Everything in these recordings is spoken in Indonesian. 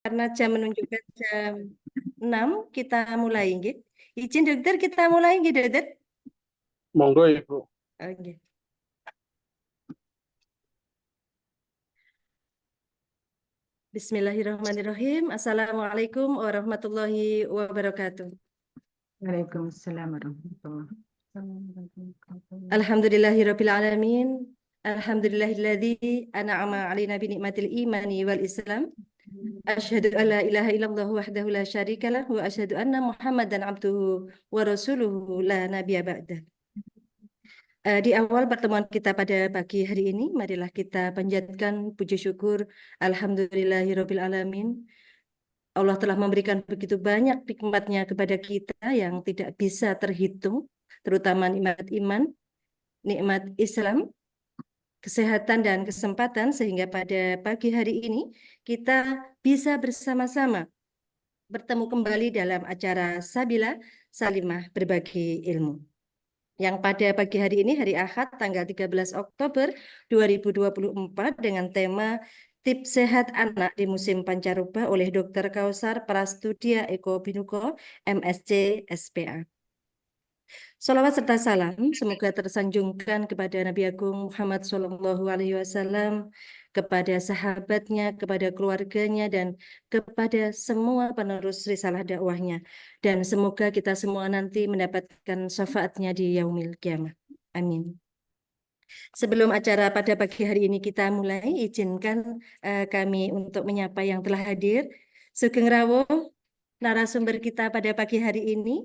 Karena jam menunjukkan jam 6, kita mulai nggih. Izin dokter kita mulai nggih dokter. Monggo Ibu. Oke. Bismillahirrahmanirrahim. Assalamualaikum warahmatullahi wabarakatuh. Waalaikumsalam warahmatullahi wabarakatuh. Alhamdulillahirabbil alamin. Alhamdulillahilladzi an'ama 'alaina bi ni'matil imani wal Islam. Asyhadu an la ilaha illallah wahdahu la syarikalah wa asyhadu anna Muhammadan abduhu wa rasuluhu la nabiyya ba'dah. Di awal pertemuan kita pada pagi hari ini, marilah kita panjatkan puji syukur Alhamdulillahirabbil alamin. Allah telah memberikan begitu banyak nikmat-Nya kepada kita yang tidak bisa terhitung, terutama nikmat iman, nikmat Islam, kesehatan dan kesempatan, sehingga pada pagi hari ini kita bisa bersama-sama bertemu kembali dalam acara Sabila Salimah Berbagi Ilmu. Yang pada pagi hari ini, hari Ahad, tanggal 13 Oktober 2024, dengan tema Tips Sehat Anak di Musim Pancaroba oleh Dr. Kausar Prastudia Eko Binuko, MSc, SPA. Salawat serta salam semoga tersanjungkan kepada Nabi Agung Muhammad SAW, kepada sahabatnya, kepada keluarganya, dan kepada semua penerus risalah dakwahnya. Dan semoga kita semua nanti mendapatkan syafaatnya di yaumil kiamah. Amin. Sebelum acara pada pagi hari ini kita mulai, izinkan kami untuk menyapa yang telah hadir. Sugeng rawuh narasumber kita pada pagi hari ini,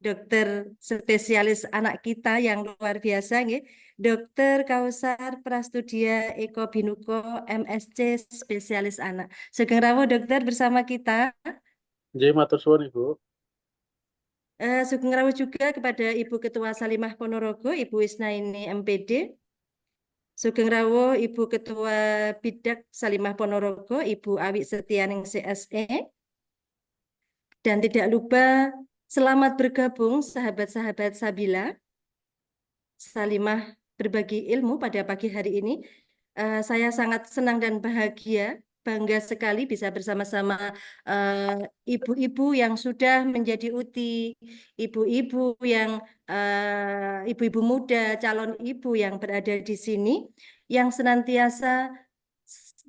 dokter spesialis anak kita yang luar biasa, nggih. Dokter Kausar Prastudia Eko Binuko, MSc, spesialis anak. Sugeng rawuh dokter bersama kita. Nggih, matur suwun Ibu. Sugeng rawuh juga kepada Ibu Ketua Salimah Ponorogo, Ibu Isnaini MPD. Sugeng rawuh Ibu Ketua Bidak Salimah Ponorogo, Ibu Awi Setianing CSE. Dan tidak lupa selamat bergabung sahabat-sahabat Sabila Salimah Berbagi Ilmu pada pagi hari ini. Saya sangat senang dan bahagia, bangga sekali bisa bersama-sama ibu-ibu yang sudah menjadi UTI, ibu-ibu yang ibu-ibu muda, calon ibu yang berada di sini, yang senantiasa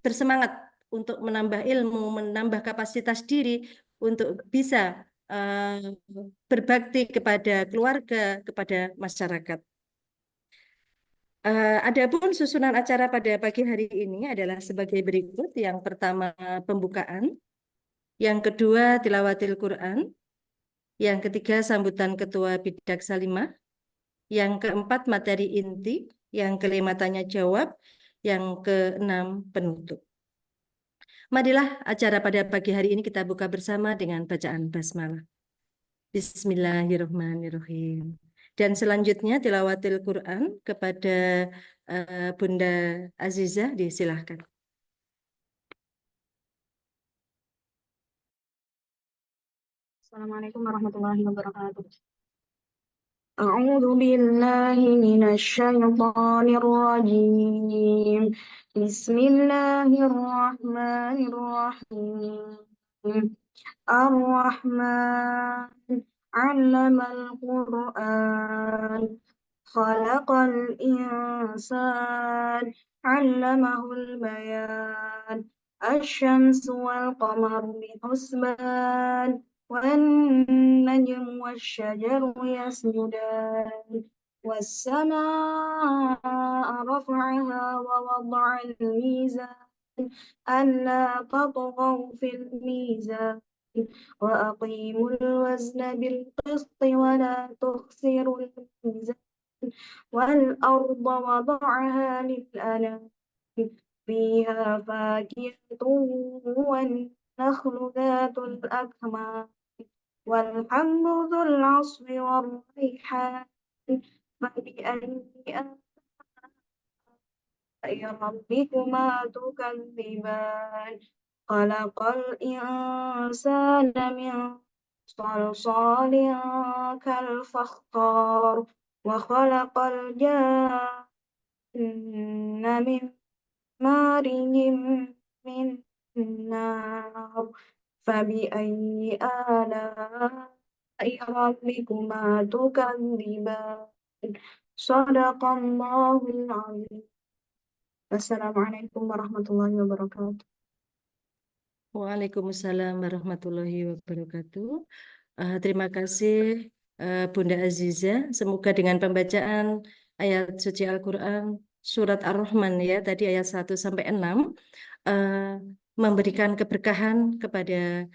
bersemangat untuk menambah ilmu, menambah kapasitas diri untuk bisa berbakti kepada keluarga, kepada masyarakat. Adapun susunan acara pada pagi hari ini adalah sebagai berikut. Yang pertama, pembukaan. Yang kedua, tilawatil Quran. Yang ketiga, sambutan Ketua Bidak Salimah. Yang keempat, materi inti. Yang kelima, tanya jawab. Yang keenam, penutup. Marilah acara pada pagi hari ini kita buka bersama dengan bacaan basmalah. Bismillahirrahmanirrahim. Dan selanjutnya tilawatil Quran kepada Bunda Azizah, disilahkan. Assalamualaikum warahmatullahi wabarakatuh. A'udzu billahi minasyaitonir rajim. Bismillahirrahmanirrahim. Ar-Rahman 'allamal Qur'an. Khalaqal insan 'allamahul bayan. Asy-syamsu wal qamaru bihusban. والنجم والشجر يسجدان والسماء رفعها ووضع الميزان ألا تطغوا في الميزان وأقيموا الوزن بالقسط ولا تخسروا الميزان والأرض وضعها للأنام فيها فاكهة والنخل ذات الأكمام والحب ذو العصف والريحان فبأي آلاء ربكما تكذبان خلق الإنسان من صلصال كالفخار وخلق الجن من مارج من النار فبأي آلاء ربكما تكذبان صدق الله العظيم. السلام عليكم ورحمة الله وبركاته. Waalaikumsalam warahmatullahi wabarakatuh. Terima kasih Bunda Aziza. Semoga dengan pembacaan ayat suci Al-Quran surat Ar-Rahman ya tadi ayat 1 sampai 6 memberikan keberkahan kepada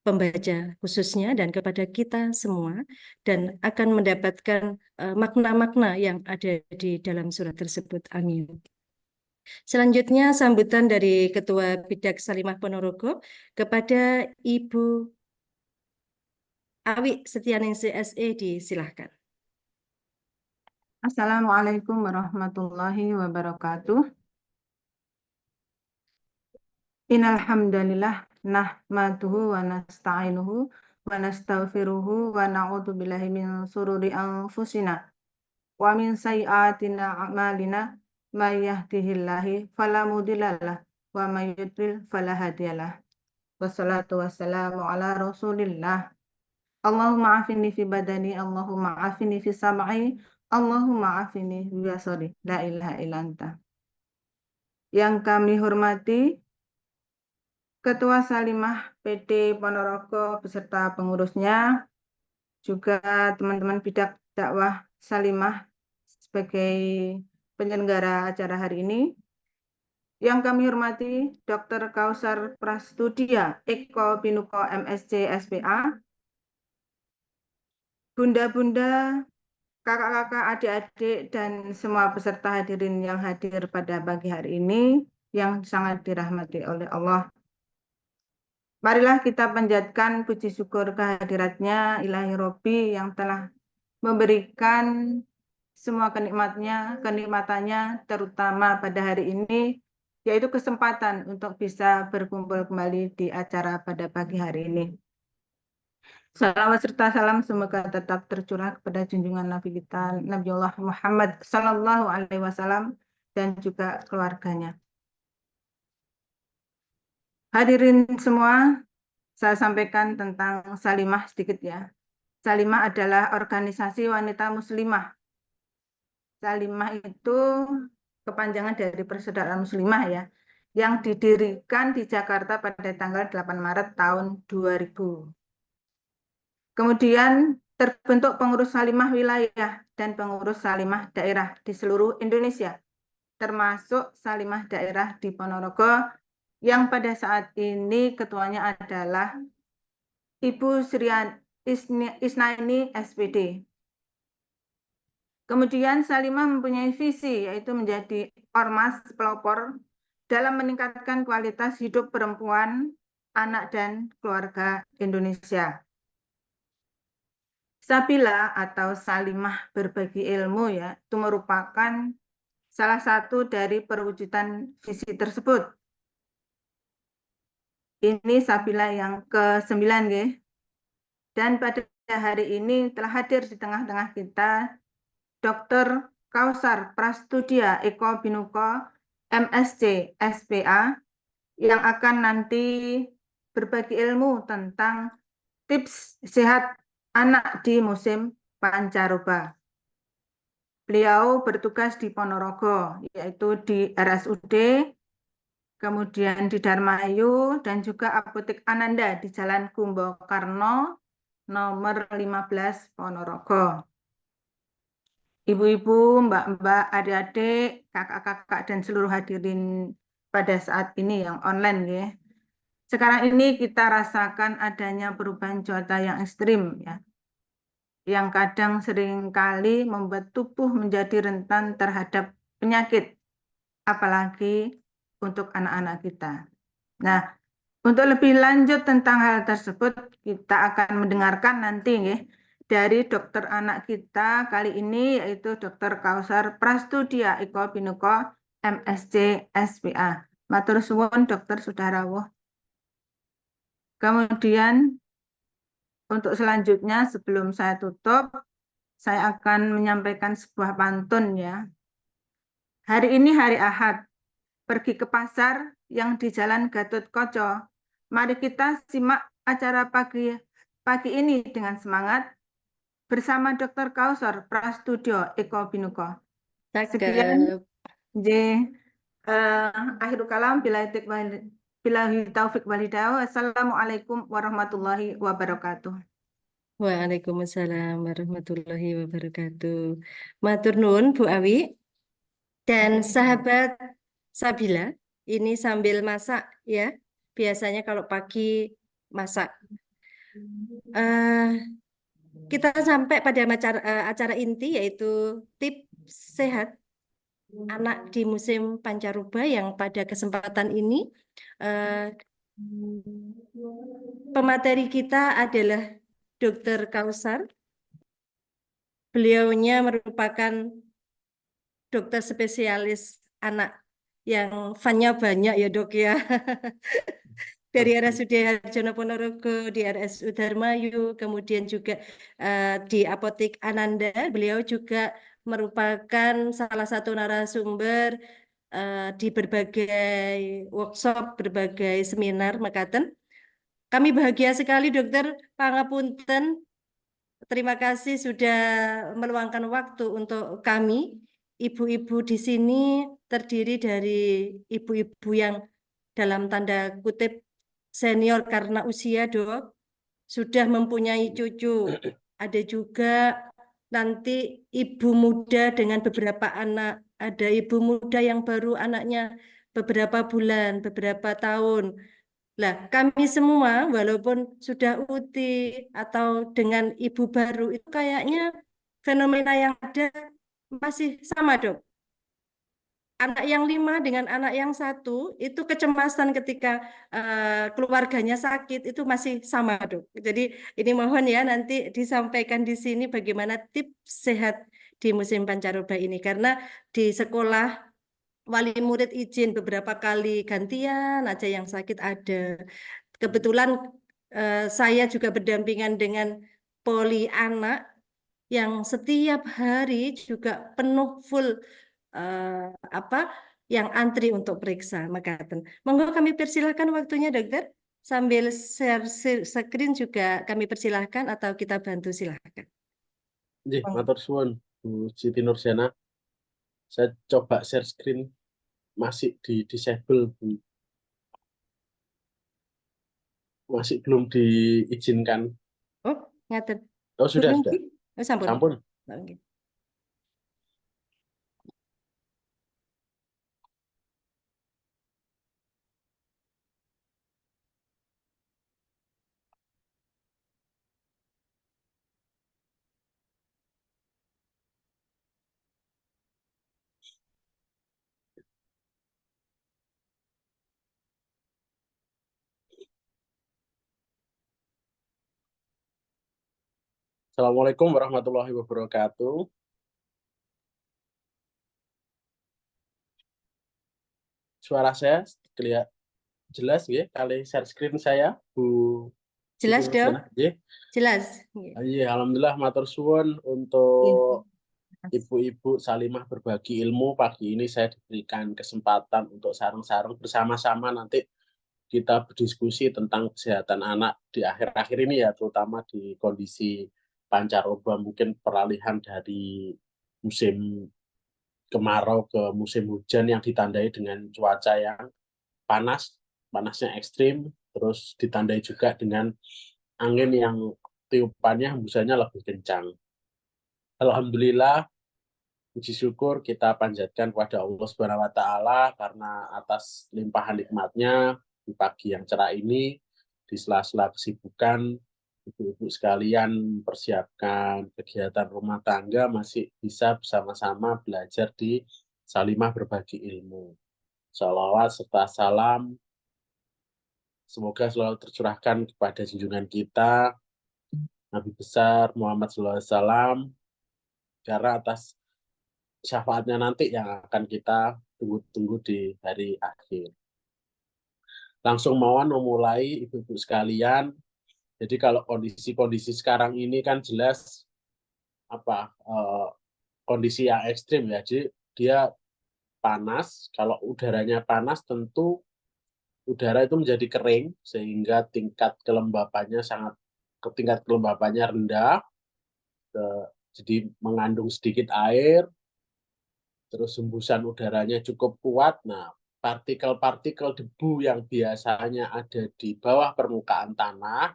pembaca khususnya dan kepada kita semua dan akan mendapatkan makna-makna yang ada di dalam surat tersebut. Amin. Selanjutnya sambutan dari Ketua Bidak Salimah Ponorogo kepada Ibu Awi Setianingsih SE, disilahkan. Assalamualaikum warahmatullahi wabarakatuh. Innal hamdalillah nahmaduhu wa nasta'inuhu wa nastaghfiruhu wa na'udzu billahi min shururi anfusina wa min sayyiati a'malina may yahdihillahu fala mudhillalah wa may yudlil fala hadiyalah. Wassalatu wassalamu ala Rasulillah. Allahumma afini fi badani, Allahumma afini fi sam'i, Allahumma afini fi basari. La ilaha illa anta. Yang kami hormati Ketua Salimah PD Ponorogo beserta pengurusnya, juga teman-teman bidak dakwah Salimah sebagai penyelenggara acara hari ini. Yang kami hormati Dr. Kausar Prastudia Eko Binuko MSc SPA, bunda-bunda, kakak-kakak, adik-adik, dan semua peserta hadirin yang hadir pada pagi hari ini yang sangat dirahmati oleh Allah. Marilah kita panjatkan puji syukur kehadiratnya Ilahi Robbi yang telah memberikan semua kenikmatannya terutama pada hari ini, yaitu kesempatan untuk bisa berkumpul kembali di acara pada pagi hari ini. Salawat serta salam semoga tetap tercurah kepada junjungan Nabi kita Nabiullah Muhammad Sallallahu Alaihi Wasallam dan juga keluarganya. Hadirin semua, saya sampaikan tentang Salimah sedikit ya. Salimah adalah organisasi wanita muslimah. Salimah itu kepanjangan dari Persaudaraan Muslimah ya, yang didirikan di Jakarta pada tanggal 8 Maret tahun 2000. Kemudian terbentuk pengurus Salimah wilayah dan pengurus Salimah daerah di seluruh Indonesia, termasuk Salimah daerah di Ponorogo, yang pada saat ini ketuanya adalah Ibu Srian Isnaini SPD. Kemudian Salimah mempunyai visi, yaitu menjadi ormas pelopor dalam meningkatkan kualitas hidup perempuan, anak, dan keluarga Indonesia. Sabila atau Salimah berbagi ilmu ya, itu merupakan salah satu dari perwujudan visi tersebut. Ini Sabila yang ke-9 ya. Dan pada hari ini telah hadir di tengah-tengah kita Dr. Kausar Prastudia Eko Binuko MSc SPA yang akan nanti berbagi ilmu tentang tips sehat anak di musim pancaroba. Beliau bertugas di Ponorogo, yaitu di RSUD, kemudian di Darmayu, dan juga Apotek Ananda di Jalan Kumbakarna, nomor 15 Ponorogo. Ibu-ibu, mbak-mbak, adik-adik, kakak-kakak, dan seluruh hadirin pada saat ini yang online ya. Sekarang ini kita rasakan adanya perubahan cuaca yang ekstrim ya, yang kadang seringkali membuat tubuh menjadi rentan terhadap penyakit, apalagi untuk anak-anak kita. Nah, untuk lebih lanjut tentang hal tersebut, kita akan mendengarkan nanti ya, dari dokter anak kita kali ini, yaitu Dr. Kausar Prastudia Eko Binuko MSc SPA. Matur suwun Dokter Sudarawuh. Kemudian untuk selanjutnya sebelum saya tutup, saya akan menyampaikan sebuah pantun ya. Hari ini hari Ahad, pergi ke pasar yang di Jalan Gatot Koco. Mari kita simak acara pagi ini dengan semangat bersama Dr. Kausar Prastudio Eko Binuko. Sekian, Cakep. akhirul kalam, billahi taufik walhidayah. Wassalamualaikum warahmatullahi wabarakatuh. Waalaikumsalam warahmatullahi wabarakatuh. Matur nuwun Bu Awi dan sahabat Sabila. Ini sambil masak ya. Biasanya kalau pagi masak. Kita sampai pada acara inti yaitu tips sehat anak di musim pancaroba yang pada kesempatan ini pemateri kita adalah Dr. Kausar. Beliaunya merupakan dokter spesialis anak yang fun-nya banyak ya dok ya. Dari RSUD Harjono Ponorogo, di RSU Dharmayu, kemudian juga di Apotik Ananda. Beliau juga merupakan salah satu narasumber di berbagai workshop, berbagai seminar mekaten. Kami bahagia sekali dokter, pangapunten. Terima kasih sudah meluangkan waktu untuk kami. Ibu-ibu di sini terdiri dari ibu-ibu yang dalam tanda kutip senior karena usia dok, sudah mempunyai cucu. Ada juga nanti ibu muda dengan beberapa anak. Ada ibu muda yang baru anaknya beberapa bulan, beberapa tahun. Nah, kami semua walaupun sudah uti atau dengan ibu baru itu kayaknya fenomena yang ada masih sama dok. Anak yang 5 dengan anak yang 1 itu kecemasan ketika keluarganya sakit itu masih sama dok. Jadi ini mohon ya nanti disampaikan di sini bagaimana tips sehat di musim pancaroba ini karena di sekolah wali murid izin beberapa kali gantian aja yang sakit ada. Kebetulan saya juga berdampingan dengan poli anak yang setiap hari juga penuh full yang antri untuk periksa mekaten. Monggo kami persilahkan waktunya dokter. Sambil share screen juga kami persilahkan atau kita bantu silahkan. Nggih, matur suwun Bu Siti Nurjana. Saya coba share screen, masih di disable Bu. Masih belum diizinkan. Oh, ngaten. Oh sudah. Oh, sampun. Sampun. Oke. Assalamualaikum warahmatullahi wabarakatuh. Suara saya kelihatan jelas ya kali share screen saya Bu Jelas Siti dok? Nurjana? Nggih. Jelas. Iya, alhamdulillah matur suwun untuk ibu-ibu salimah berbagi ilmu. Pagi ini saya diberikan kesempatan untuk sareng-sareng bersama-sama nanti kita berdiskusi tentang kesehatan anak di akhir-akhir ini ya, terutama di kondisi pancaroba, mungkin peralihan dari musim kemarau ke musim hujan yang ditandai dengan cuaca yang panasnya ekstrim, terus ditandai juga dengan angin yang tiupannya hembusannya lebih kencang. Alhamdulillah, puji syukur kita panjatkan kepada Allah Subhanahu wa taala karena atas limpahan nikmatnya di pagi yang cerah ini, di sela-sela kesibukan ibu-ibu sekalian mempersiapkan kegiatan rumah tangga masih bisa bersama-sama belajar di Salimah Berbagi Ilmu. Shalawat serta salam semoga selalu tercurahkan kepada junjungan kita Nabi besar Muhammad SAW, karena atas syafaatnya nanti yang akan kita tunggu-tunggu di hari akhir. Langsung mawon memulai ibu-ibu sekalian. Jadi kalau kondisi-kondisi sekarang ini kan jelas kondisi yang ekstrim ya. Jadi dia panas, kalau udaranya panas tentu udara itu menjadi kering sehingga tingkat kelembapannya rendah, jadi mengandung sedikit air, terus hembusan udaranya cukup kuat. Nah, partikel-partikel debu yang biasanya ada di bawah permukaan tanah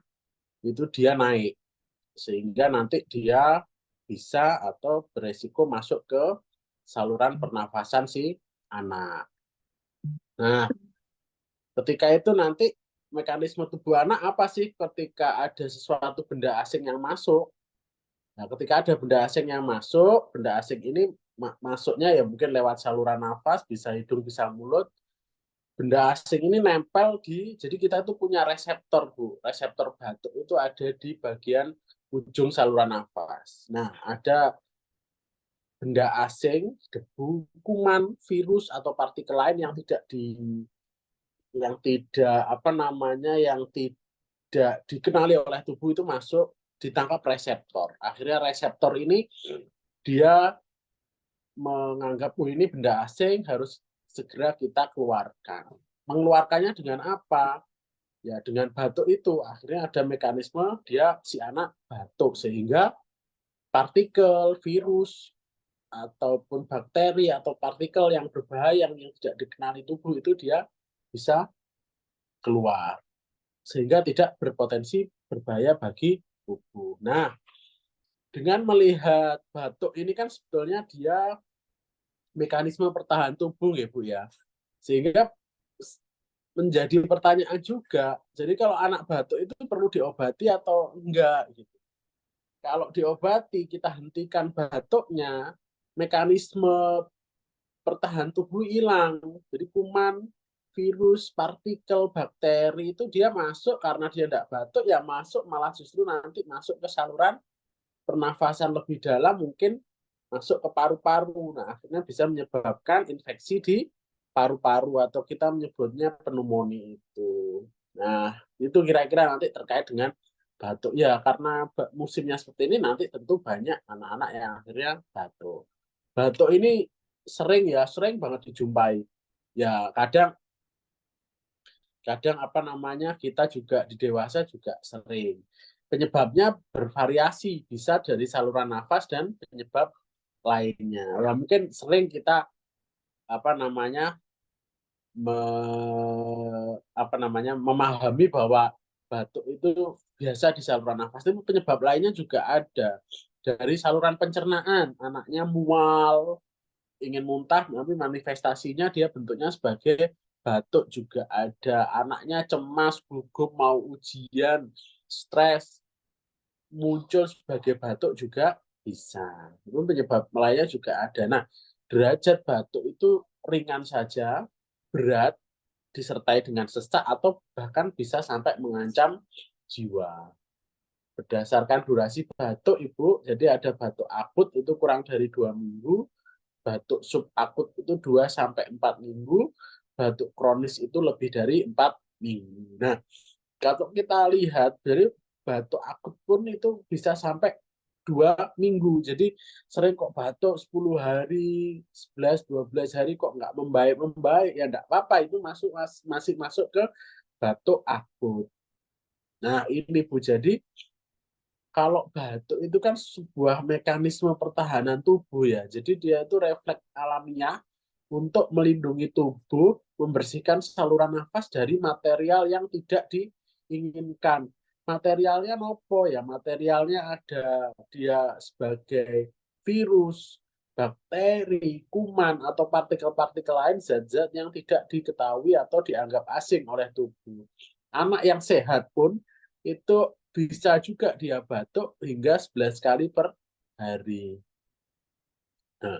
itu dia naik, sehingga nanti dia bisa atau beresiko masuk ke saluran pernafasan si anak. Nah, ketika itu nanti mekanisme tubuh anak apa sih ketika ada sesuatu benda asing yang masuk? Nah, ketika ada benda asing yang masuk, benda asing ini masuknya ya mungkin lewat saluran nafas, bisa hidung, bisa mulut. Benda asing ini nempel jadi kita tuh punya reseptor, Bu. Reseptor batuk itu ada di bagian ujung saluran nafas. Nah, ada benda asing, debu, kuman, virus atau partikel lain yang tidak dikenali oleh tubuh itu masuk, ditangkap reseptor. Akhirnya reseptor ini dia menganggap ini benda asing, harus segera kita keluarkan. Mengeluarkannya dengan apa? Ya dengan batuk itu. Akhirnya ada mekanisme si anak batuk, sehingga partikel, virus, ataupun bakteri atau partikel yang berbahaya yang tidak dikenali tubuh itu dia bisa keluar, sehingga tidak berpotensi berbahaya bagi tubuh. Nah, dengan melihat batuk ini kan sebetulnya dia mekanisme pertahanan tubuh ya Bu ya. Sehingga menjadi pertanyaan juga, jadi kalau anak batuk itu perlu diobati atau enggak gitu. Kalau diobati, kita hentikan batuknya, mekanisme pertahanan tubuh hilang. Jadi kuman, virus, partikel, bakteri itu dia masuk, karena dia tidak batuk, ya masuk malah justru nanti masuk ke saluran pernafasan lebih dalam, mungkin masuk ke paru-paru. Nah, akhirnya bisa menyebabkan infeksi di paru-paru atau kita menyebutnya pneumonia itu. Nah, itu kira-kira nanti terkait dengan batuk. Ya, karena musimnya seperti ini nanti tentu banyak anak-anak yang akhirnya batuk. Batuk ini sering banget dijumpai. Ya, kadang kita juga di dewasa juga sering. Penyebabnya bervariasi, bisa dari saluran nafas dan penyebab lainnya. Ya mungkin sering kita memahami bahwa batuk itu biasa di saluran nafas, tapi penyebab lainnya juga ada. Dari saluran pencernaan, anaknya mual, ingin muntah, tapi manifestasinya dia bentuknya sebagai batuk juga ada. Anaknya cemas, gugup, mau ujian, stres, muncul sebagai batuk juga bisa. Itu penyebab lainnya juga ada. Nah, derajat batuk itu ringan saja, berat, disertai dengan sesak, atau bahkan bisa sampai mengancam jiwa. Berdasarkan durasi batuk, Ibu, jadi ada batuk akut itu kurang dari 2 minggu, batuk subakut itu 2-4 minggu, batuk kronis itu lebih dari 4 minggu. Nah, kalau kita lihat dari batuk akut pun itu bisa sampai 2 minggu. Jadi sering kok batuk 10 hari, 11-12 hari kok nggak membaik, ya nggak apa-apa, itu masih masuk ke batuk akut. Nah, ini Bu, jadi kalau batuk itu kan sebuah mekanisme pertahanan tubuh ya. Jadi dia itu refleks alamiah untuk melindungi tubuh, membersihkan saluran nafas dari material yang tidak diinginkan. Materialnya apa ya? Materialnya ada dia sebagai virus, bakteri, kuman, atau partikel-partikel lain, zat-zat yang tidak diketahui atau dianggap asing oleh tubuh. Anak yang sehat pun itu bisa juga dia batuk hingga 11 kali per hari. Nah,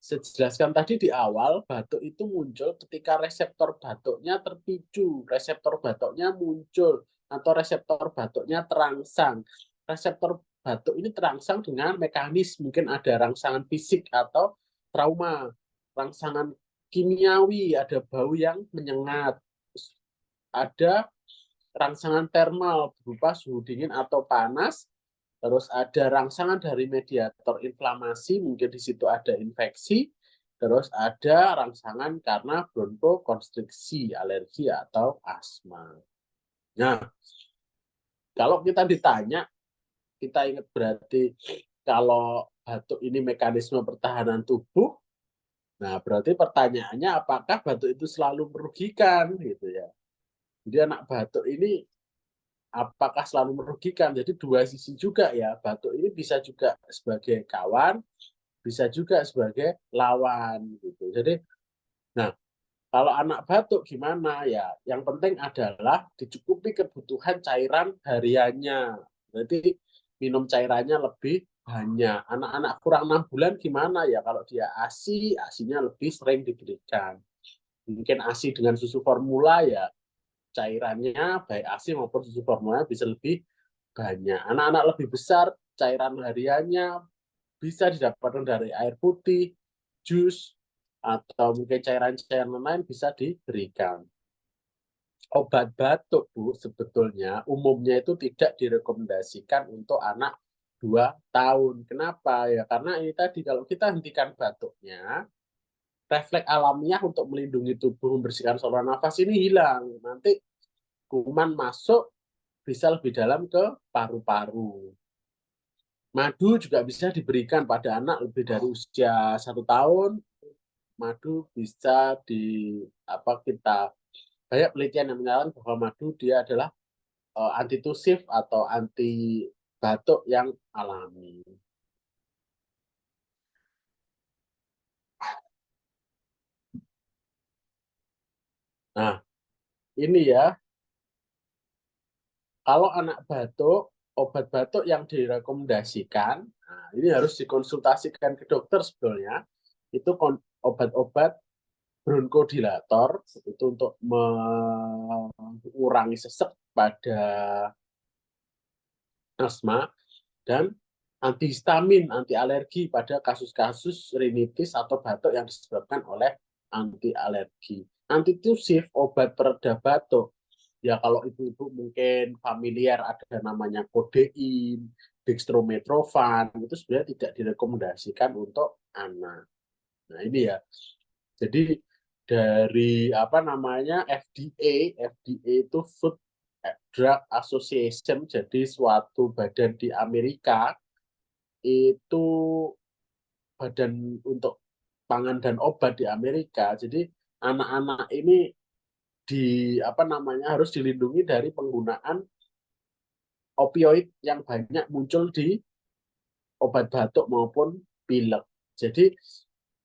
saya jelaskan tadi di awal, batuk itu muncul ketika reseptor batuknya terpicu, reseptor batuknya muncul, atau reseptor batuknya terangsang. Reseptor batuk ini terangsang dengan mekanisme, mungkin ada rangsangan fisik atau trauma, rangsangan kimiawi, ada bau yang menyengat, ada rangsangan termal berupa suhu dingin atau panas, terus ada rangsangan dari mediator inflamasi, mungkin di situ ada infeksi, terus ada rangsangan karena bronkokonstriksi, alergi atau asma. Nah, kalau kita ditanya, kita ingat berarti kalau batuk ini mekanisme pertahanan tubuh, nah berarti pertanyaannya apakah batuk itu selalu merugikan gitu ya. Jadi anak batuk ini apakah selalu merugikan? Jadi dua sisi juga ya. Batuk ini bisa juga sebagai kawan, bisa juga sebagai lawan gitu. Jadi, nah kalau anak batuk gimana ya? Yang penting adalah dicukupi kebutuhan cairan hariannya. Berarti minum cairannya lebih banyak. Anak-anak kurang 6 bulan gimana ya? Kalau dia ASI, ASINya lebih sering diberikan. Mungkin ASI dengan susu formula ya, cairannya baik ASI maupun susu formula bisa lebih banyak. Anak-anak lebih besar, cairan hariannya bisa didapatkan dari air putih, jus, atau mungkin cairan-cairan lain bisa diberikan. Obat batuk, Bu, sebetulnya umumnya itu tidak direkomendasikan untuk anak 2 tahun. Kenapa? Ya karena ini tadi, kalau kita hentikan batuknya, refleks alamiah untuk melindungi tubuh, membersihkan saluran nafas ini hilang. Nanti kuman masuk bisa lebih dalam ke paru-paru. Madu juga bisa diberikan pada anak lebih dari usia 1 tahun. Madu bisa kita banyak penelitian yang menyatakan bahwa madu dia adalah antitusif atau anti batuk yang alami. Nah, ini ya, kalau anak batuk, obat batuk yang direkomendasikan, nah ini harus dikonsultasikan ke dokter sebetulnya, itu obat-obat bronkodilator, itu untuk mengurangi sesek pada asma, dan antihistamin, anti alergi pada kasus-kasus rinitis atau batuk yang disebabkan oleh anti alergi. Antitusif, obat pereda batuk. Ya kalau ibu-ibu mungkin familiar ada namanya kodein, dextromethorphan, itu sebenarnya tidak direkomendasikan untuk anak. Nah ini ya. Jadi dari FDA itu Food Drug Association, jadi suatu badan di Amerika, itu badan untuk pangan dan obat di Amerika. Jadi anak-anak ini harus dilindungi dari penggunaan opioid yang banyak muncul di obat batuk maupun pilek. Jadi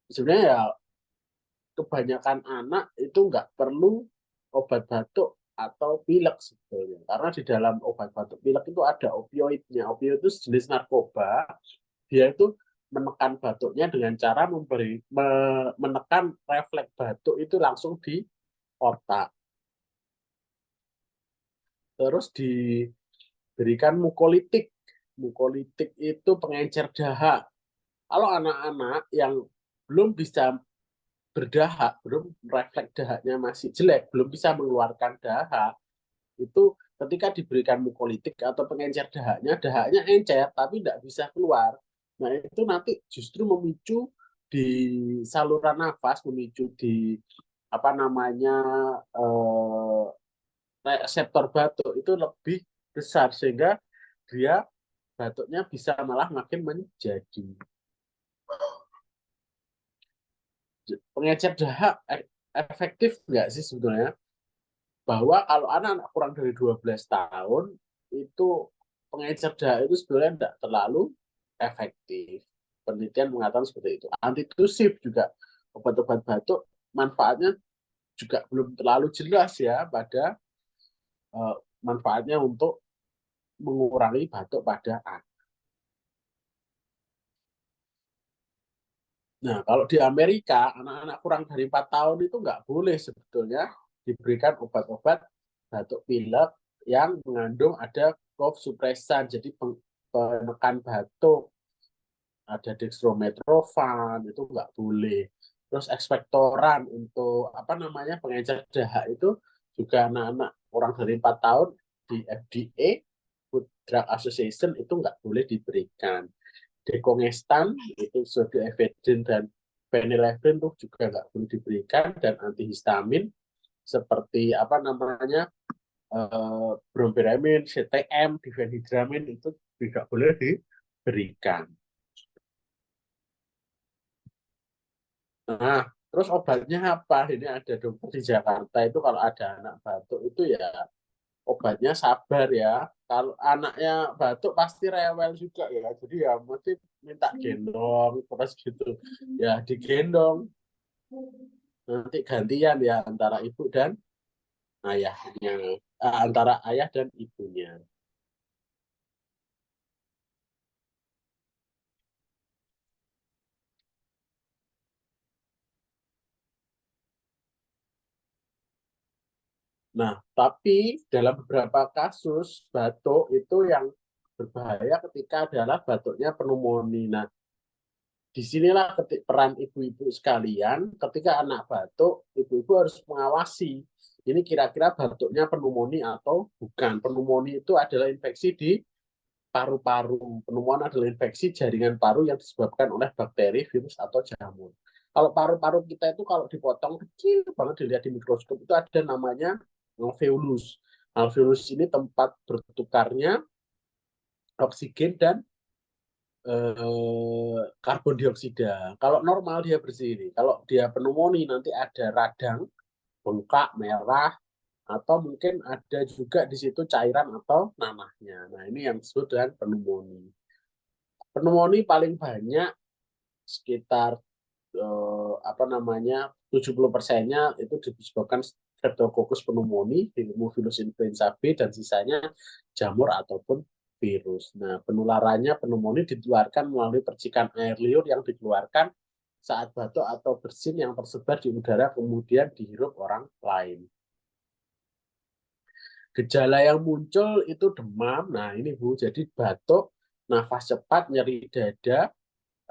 sebenarnya ya kebanyakan anak itu nggak perlu obat batuk atau pilek sebetulnya. Karena di dalam obat batuk pilek itu ada opioidnya. Opioid itu jenis narkoba. Dia itu menekan batuknya dengan cara menekan refleks batuk itu langsung di otak. Terus diberikan mukolitik. Mukolitik itu pengencer dahak. Kalau anak-anak yang belum bisa berdahak, belum refleks dahaknya masih jelek, belum bisa mengeluarkan dahak, itu ketika diberikan mukolitik atau pengencer dahaknya encer tapi tidak bisa keluar. Nah itu nanti justru memicu di saluran nafas, memicu di reseptor batuk itu lebih besar sehingga dia batuknya bisa malah makin menjadi. Pengencer dahak efektif nggak sih sebetulnya? Bahwa kalau anak-anak kurang dari 12 tahun itu pengencer dahak itu sebenarnya tidak terlalu efektif. Penelitian mengatakan seperti itu. Antitusif juga, obat-obat batuk manfaatnya juga belum terlalu jelas ya pada manfaatnya untuk mengurangi batuk pada anak. Nah, kalau di Amerika, anak-anak kurang dari 4 tahun itu nggak boleh sebetulnya diberikan obat-obat batuk pilek yang mengandung ada cough suppressant, jadi penekan batuk, ada dextromethorphan, itu nggak boleh. Terus ekspektoran untuk pengencer dahak itu juga anak-anak kurang dari 4 tahun di FDA, Food Drug Association, itu nggak boleh diberikan. Dekongestan, itu pseudoephedrine dan Phenylephrine tuh juga nggak boleh diberikan, dan antihistamin seperti apa namanya brompheniramine, CTM, difenhidramin itu tidak boleh diberikan. Nah, terus obatnya apa? Ini ada dokter di Jakarta itu kalau ada anak batuk itu ya obatnya sabar ya. Kalau anaknya batuk pasti rewel juga ya. Jadi ya mesti minta gendong terus gitu. Ya digendong. Nanti gantian ya antara ibu dan ayahnya. Antara ayah dan ibunya. Nah, tapi dalam beberapa kasus batuk itu yang berbahaya ketika adalah batuknya pneumonia. Nah, disinilah peran ibu-ibu sekalian. Ketika anak batuk, ibu-ibu harus mengawasi. Ini kira-kira batuknya pneumonia atau bukan. Pneumonia itu adalah infeksi di paru-paru. Pneumonia adalah infeksi jaringan paru yang disebabkan oleh bakteri, virus, atau jamur. Kalau paru-paru kita itu kalau dipotong kecil banget dilihat di mikroskop itu ada namanya alveolus. Alveolus ini tempat bertukarnya oksigen dan karbon dioksida. Kalau normal dia bersih ini. Kalau dia pneumonia nanti ada radang, bengkak, merah, atau mungkin ada juga di situ cairan atau nanahnya. Nah, ini yang disebut dengan pneumonia. Pneumonia paling banyak sekitar apa namanya 70%-nya itu disebabkan Streptococcus pneumoniae, Haemophilus influenza B, dan sisanya jamur ataupun virus. Nah, penularannya pneumonia ditularkan melalui percikan air liur yang dikeluarkan saat batuk atau bersin yang tersebar di udara kemudian dihirup orang lain. Gejala yang muncul itu demam. Nah, ini Bu, jadi batuk, nafas cepat, nyeri dada,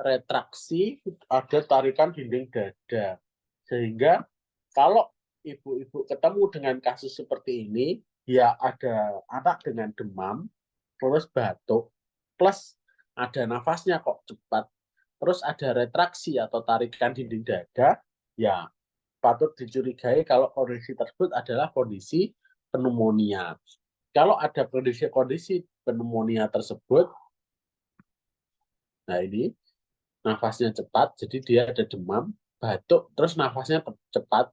retraksi, ada tarikan dinding dada. Sehingga kalau ibu-ibu ketemu dengan kasus seperti ini, ya ada anak dengan demam, terus batuk, plus ada nafasnya kok cepat, terus ada retraksi atau tarikan dinding dada, ya patut dicurigai kalau kondisi tersebut adalah kondisi pneumonia. Kalau ada kondisi pneumonia tersebut, nah ini nafasnya cepat, jadi dia ada demam, batuk, terus nafasnya cepat.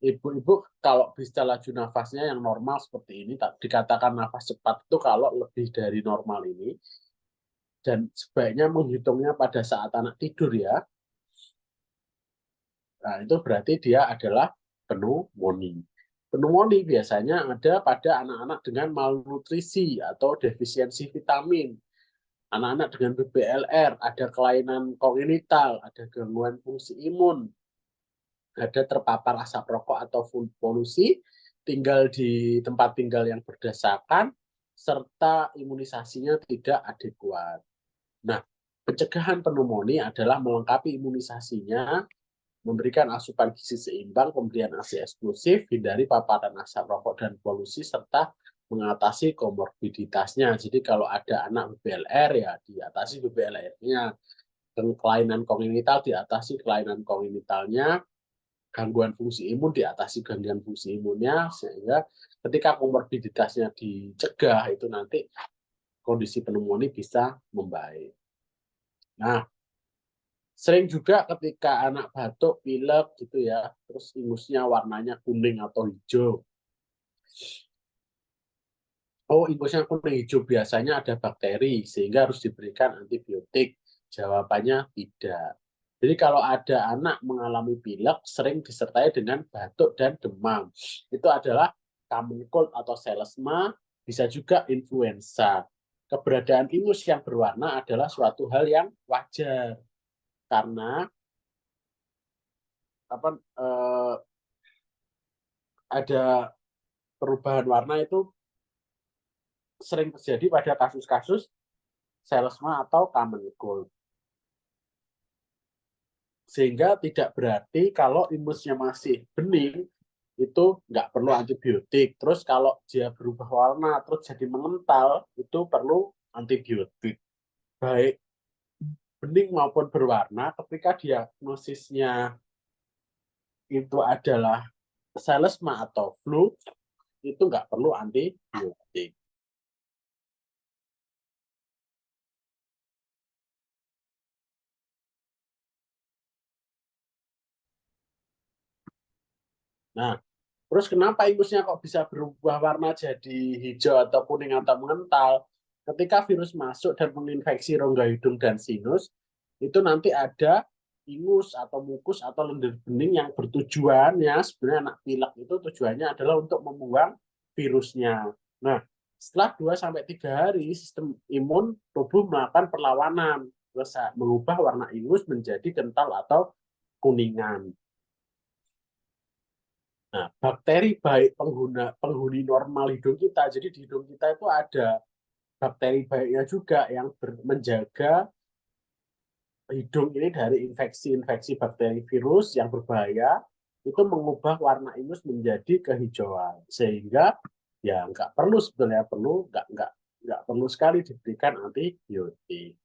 Ibu-ibu kalau bisa laju nafasnya yang normal seperti ini, dikatakan nafas cepat itu kalau lebih dari normal ini, dan sebaiknya menghitungnya pada saat anak tidur ya. Nah, itu berarti dia adalah pneumonia. Pneumonia biasanya ada pada anak-anak dengan malnutrisi atau defisiensi vitamin. Anak-anak dengan BBLR, ada kelainan kongenital, ada gangguan fungsi imun, ada terpapar asap rokok atau polusi, tinggal di tempat tinggal yang berdesakan, serta imunisasinya tidak adekuat. Nah, pencegahan pneumonia adalah melengkapi imunisasinya, memberikan asupan gizi seimbang, pemberian ASI eksklusif, hindari paparan asap rokok dan polusi, serta mengatasi komorbiditasnya. Jadi kalau ada anak BBLR ya diatasi BBLR-nya, kelainan kongenital diatasi kelainan kongenitalnya, gangguan fungsi imun diatasi gangguan fungsi imunnya, sehingga ketika komorbiditasnya dicegah itu nanti kondisi pneumonia bisa membaik. Nah, sering juga ketika anak batuk, pilek gitu ya, terus ingusnya warnanya kuning atau hijau. Oh, ingusnya kuning hijau biasanya ada bakteri sehingga harus diberikan antibiotik. Jawabannya tidak. Jadi kalau ada anak mengalami pilek sering disertai dengan batuk dan demam. Itu adalah common cold atau selesma, bisa juga influenza. Keberadaan ingus yang berwarna adalah suatu hal yang wajar karena ada perubahan warna itu sering terjadi pada kasus-kasus selesma atau common cold. Sehingga tidak berarti kalau imusnya masih bening, itu nggak perlu antibiotik. Terus kalau dia berubah warna, terus jadi mengental, itu perlu antibiotik. Baik bening maupun berwarna, ketika diagnosisnya itu adalah selesma atau flu, itu nggak perlu antibiotik. Nah, terus kenapa ingusnya kok bisa berubah warna jadi hijau atau kuning atau mengental? Ketika virus masuk dan menginfeksi rongga hidung dan sinus, itu nanti ada ingus atau mukus atau lendir bening yang bertujuannya, sebenarnya anak pilek itu tujuannya adalah untuk membuang virusnya. Nah, setelah 2-3 hari, sistem imun tubuh melakukan perlawanan, mengubah warna ingus menjadi kental atau kuningan. Nah, bakteri baik penghuni normal hidung kita. Jadi di hidung kita itu ada bakteri baiknya juga yang menjaga hidung ini dari infeksi-infeksi bakteri virus yang berbahaya, itu mengubah warna ingus menjadi kehijauan. Sehingga ya nggak perlu sebenarnya nggak perlu sekali diberikan antibiotik.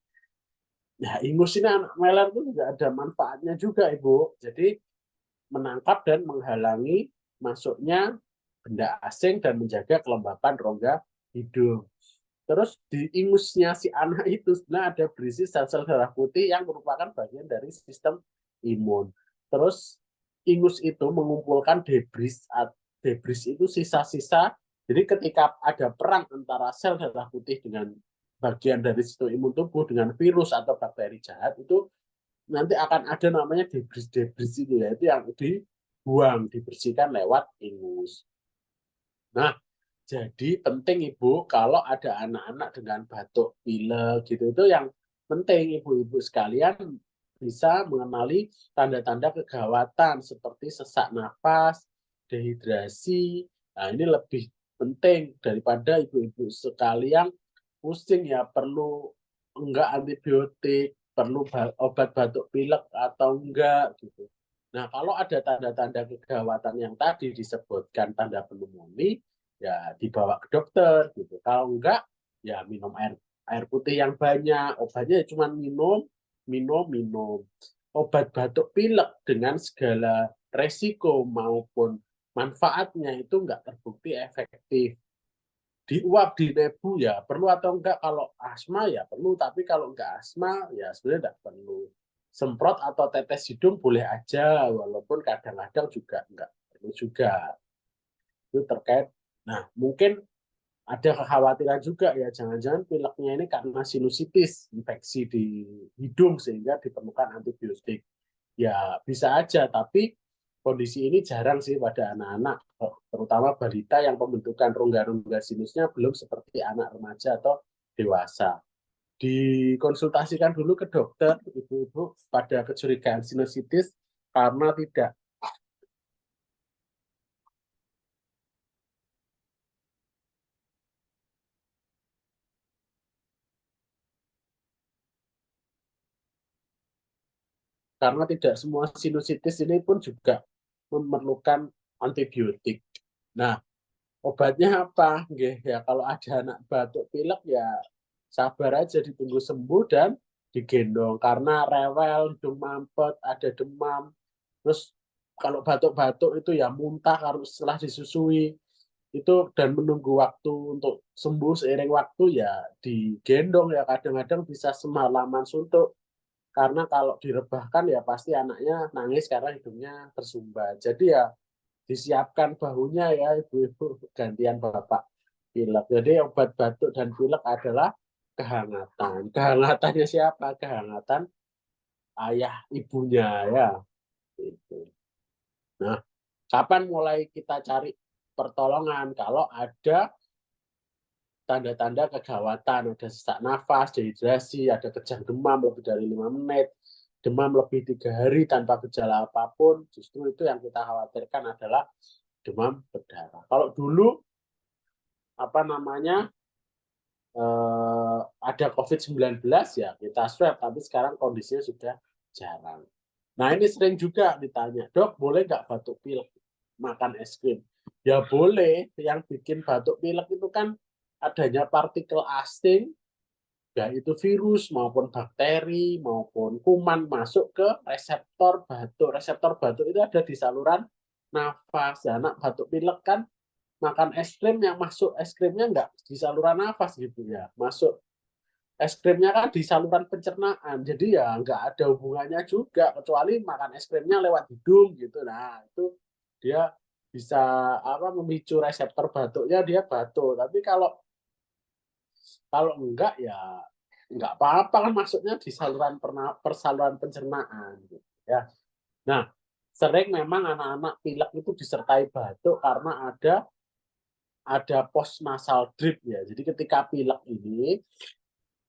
Nah, ingus ini anak meler itu juga ada manfaatnya juga, Ibu. Jadi menangkap dan menghalangi masuknya benda asing dan menjaga kelembapan rongga hidung. Terus di ingusnya si anak itu sebenarnya ada berisi sel-sel darah putih yang merupakan bagian dari sistem imun. Terus ingus itu mengumpulkan debris. Debris itu sisa-sisa. Jadi ketika ada perang antara sel darah putih dengan bagian dari sistem imun tubuh dengan virus atau bakteri jahat, itu nanti akan ada namanya debris-debris itu ya, itu yang dibuang, dibersihkan lewat ingus. Nah, jadi penting Ibu kalau ada anak-anak dengan batuk pilek gitu, itu yang penting ibu-ibu sekalian bisa mengenali tanda-tanda kegawatan seperti sesak nafas, dehidrasi. Nah, ini lebih penting daripada ibu-ibu sekalian pusing ya, perlu enggak antibiotik, perlu obat batuk pilek atau enggak gitu. Nah, kalau ada tanda-tanda kegawatan yang tadi disebutkan tanda pneumonia, ya dibawa ke dokter gitu. Kalau enggak, ya minum air putih yang banyak. Obatnya cuma minum. Obat batuk pilek dengan segala resiko maupun manfaatnya itu enggak terbukti efektif. Diuap di nebu ya perlu atau enggak, kalau asma ya perlu, tapi kalau enggak asma ya sebenarnya enggak perlu. Semprot atau tetes hidung boleh aja, walaupun kadang-kadang juga enggak perlu juga. Itu terkait. Nah, mungkin ada kekhawatiran juga ya, jangan-jangan pileknya ini karena sinusitis, infeksi di hidung sehingga diperlukan antibiotik. Ya bisa aja, tapi kondisi ini jarang sih pada anak-anak, terutama balita yang pembentukan rongga-rongga sinusnya belum seperti anak remaja atau dewasa. Dikonsultasikan dulu ke dokter, ibu-ibu pada kecurigaan sinusitis karena tidak semua sinusitis ini pun juga memerlukan antibiotik. Nah, obatnya apa? Ya, kalau ada anak batuk pilek ya sabar aja, ditunggu sembuh dan digendong. Karena rewel, hidung mampet, ada demam. Terus kalau batuk-batuk itu ya muntah harus setelah disusui. Itu dan menunggu waktu untuk sembuh seiring waktu ya digendong ya, kadang-kadang bisa semalaman suntuk. Karena kalau direbahkan ya pasti anaknya nangis karena hidungnya tersumbat. Jadi ya disiapkan bahunya ya ibu-ibu, gantian bapak pilek. Jadi obat batuk dan pilek adalah kehangatan. Kehangatannya siapa? Kehangatan ayah ibunya ya. Gitu. Nah, kapan mulai kita cari pertolongan? Kalau ada tanda-tanda kegawatan, ada sesak nafas, dehidrasi, ada kejang demam lebih dari 5 menit, demam lebih 3 hari tanpa gejala apapun, justru itu yang kita khawatirkan adalah demam berdarah. Kalau dulu ada COVID-19 ya kita swab, tapi sekarang kondisinya sudah jarang. Nah, ini sering juga ditanya, dok boleh nggak batuk pilek makan es krim? Ya boleh, yang bikin batuk pilek itu kan adanya partikel asing baik itu virus maupun bakteri maupun kuman masuk ke reseptor batuk. Reseptor batuk itu ada di saluran nafas. Ya, anak batuk pilek kan makan es krim, yang masuk es krimnya nggak di saluran nafas gitu ya, masuk es krimnya kan di saluran pencernaan. Jadi ya nggak ada hubungannya juga, kecuali makan es krimnya lewat hidung gitu. Nah itu dia bisa memicu reseptor batuknya, dia batuk. Tapi kalau kalau enggak ya nggak apa-apa kan, masuknya di saluran persaluran pencernaan gitu ya. Nah, sering memang anak-anak pilek itu disertai batuk karena ada post nasal drip ya. Jadi ketika pilek ini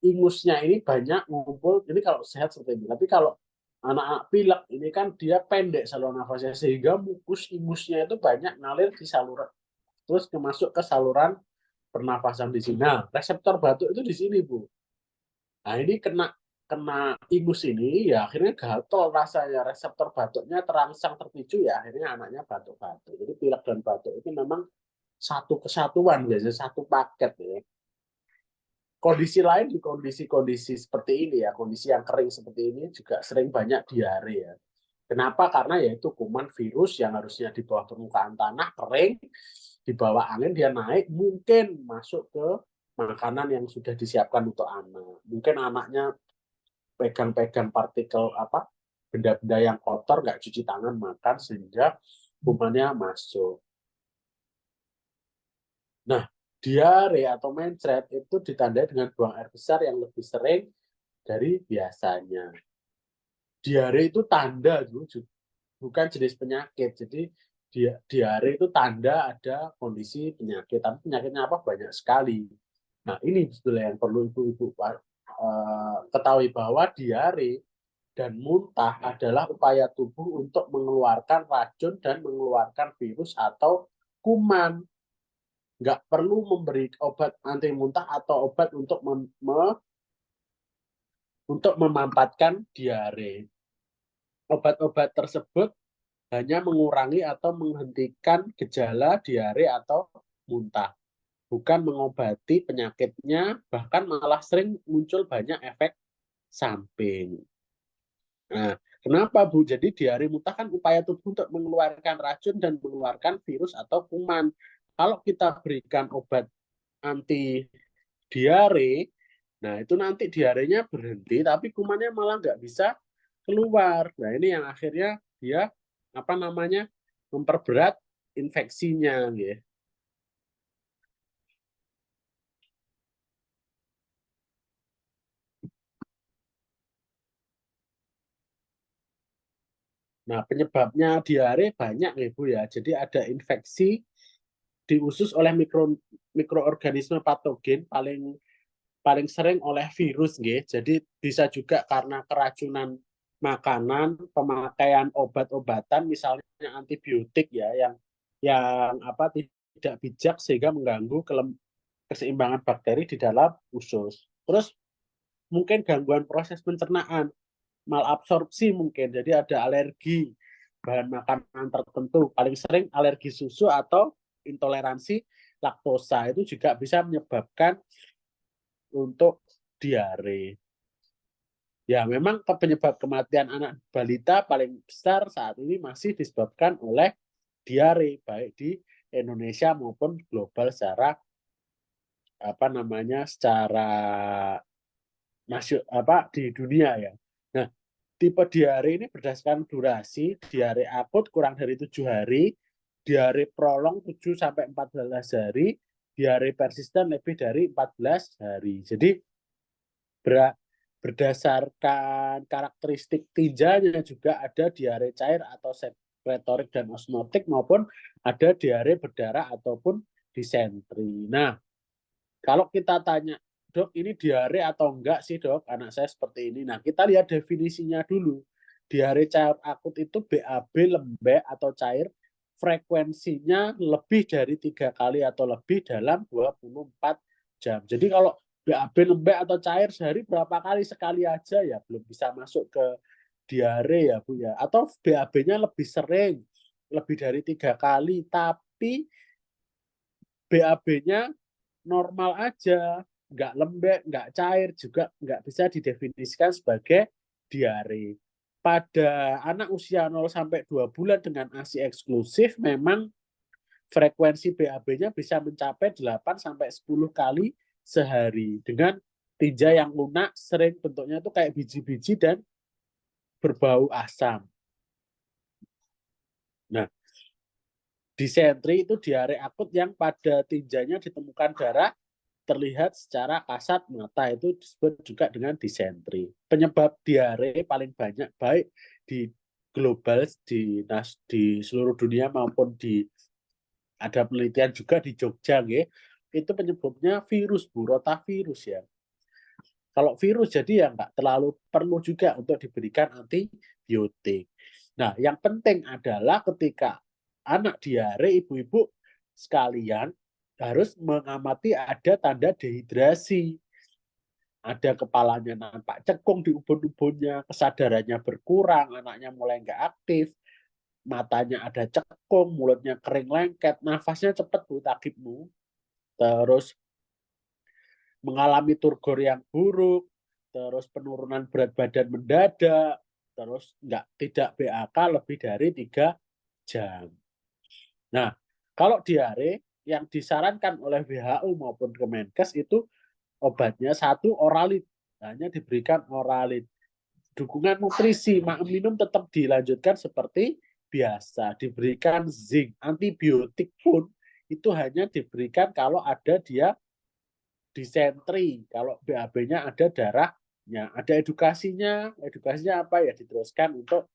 ingusnya ini banyak ngumpul, ini kalau sehat seperti ini. Tapi kalau anak-anak pilek ini kan dia pendek saluran nafasnya, sehingga mukus ingusnya itu banyak ngalir di saluran, terus masuk ke saluran pernafasan di sini. Nah, reseptor batuk itu di sini, Bu. Nah, ini kena ingus ini ya akhirnya gatal rasanya, reseptor batuknya terangsang terpicu ya akhirnya anaknya batuk-batuk. Jadi pilek dan batuk itu memang satu kesatuan, biasanya satu paket ya. Kondisi lain di kondisi-kondisi seperti ini ya, kondisi yang kering seperti ini juga sering banyak diare ya. Kenapa? Karena yaitu kuman virus yang harusnya di bawah permukaan tanah kering, di bawah angin dia naik, mungkin masuk ke makanan yang sudah disiapkan untuk anak. Mungkin anaknya pegang-pegang partikel benda-benda yang kotor, nggak cuci tangan makan, sehingga kumannya masuk. Nah, diare atau mencret itu ditandai dengan buang air besar yang lebih sering dari biasanya. Diare itu tanda, bukan jenis penyakit. Jadi diare itu tanda ada kondisi penyakit. Tapi penyakitnya apa? Banyak sekali. Nah, ini sebetulnya yang perlu ibu-ibu ketahui, bahwa diare dan muntah adalah upaya tubuh untuk mengeluarkan racun dan mengeluarkan virus atau kuman. Nggak perlu memberi obat anti muntah atau obat untuk memampatkan diare. Obat-obat tersebut hanya mengurangi atau menghentikan gejala diare atau muntah, bukan mengobati penyakitnya, bahkan malah sering muncul banyak efek samping. Nah, kenapa, Bu? Jadi diare muntah kan upaya tubuh untuk mengeluarkan racun dan mengeluarkan virus atau kuman. Kalau kita berikan obat anti diare, nah itu nanti diarenya berhenti, tapi kumannya malah nggak bisa keluar. Nah ini yang akhirnya dia memperberat infeksinya, gitu. Nah penyebabnya diare banyak ya, Bu ya. Jadi ada infeksi di usus oleh mikroorganisme patogen, paling sering oleh virus, gitu. Jadi bisa juga karena keracunan makanan, pemakaian obat-obatan, misalnya antibiotik ya, yang tidak bijak sehingga mengganggu keseimbangan bakteri di dalam usus. Terus mungkin gangguan proses pencernaan, malabsorpsi mungkin, jadi ada alergi bahan makanan tertentu, paling sering alergi susu atau intoleransi laktosa, itu juga bisa menyebabkan untuk diare. Ya, memang penyebab kematian anak balita paling besar saat ini masih disebabkan oleh diare, baik di Indonesia maupun global secara di dunia ya. Nah, tipe diare ini berdasarkan durasi, diare akut kurang dari 7 hari, diare prolong 7 sampai 14 hari, diare persisten lebih dari 14 hari. Jadi berdasarkan karakteristik tinjanya juga ada diare cair atau sekretorik dan osmotik, maupun ada diare berdarah ataupun disentri. Nah, kalau kita tanya, Dok, ini diare atau enggak sih, Dok? Anak saya seperti ini. Nah, kita lihat definisinya dulu. Diare cair akut itu BAB lembek atau cair, frekuensinya lebih dari 3 kali atau lebih dalam 24 jam. Jadi kalau BAB lembek atau cair sehari berapa kali, sekali aja ya belum bisa masuk ke diare ya, Bu ya. Atau BAB-nya lebih sering, lebih dari 3 kali, tapi BAB-nya normal aja, nggak lembek, nggak cair, juga nggak bisa didefinisikan sebagai diare. Pada anak usia 0 sampai 2 bulan dengan ASI eksklusif memang frekuensi BAB-nya bisa mencapai 8 sampai 10 kali sehari dengan tinja yang lunak, sering bentuknya itu kayak biji-biji dan berbau asam. Nah, disentri itu diare akut yang pada tinjanya ditemukan darah terlihat secara kasat mata, itu disebut juga dengan disentri. Penyebab diare paling banyak baik di global di seluruh dunia maupun ada penelitian juga di Jogja itu penyebabnya virus, Bu, rotavirus ya. Kalau virus jadi ya nggak terlalu perlu juga untuk diberikan antibiotik. Nah, yang penting adalah ketika anak diare, ibu-ibu sekalian harus mengamati ada tanda dehidrasi. Ada kepalanya nampak cekung di ubun-ubunnya, kesadarannya berkurang, anaknya mulai nggak aktif, matanya ada cekung, mulutnya kering lengket, nafasnya cepat, Bu, takibmu. Terus mengalami turgor yang buruk, terus penurunan berat badan mendadak, terus tidak BAK lebih dari 3 jam. Nah, kalau diare yang disarankan oleh WHO maupun Kemenkes itu obatnya satu oralit, hanya diberikan oralit. Dukungan nutrisi, minum tetap dilanjutkan seperti biasa, diberikan zinc. Antibiotik pun itu hanya diberikan kalau ada dia disentri, kalau BAB-nya ada darahnya, ada edukasinya apa ya diteruskan untuk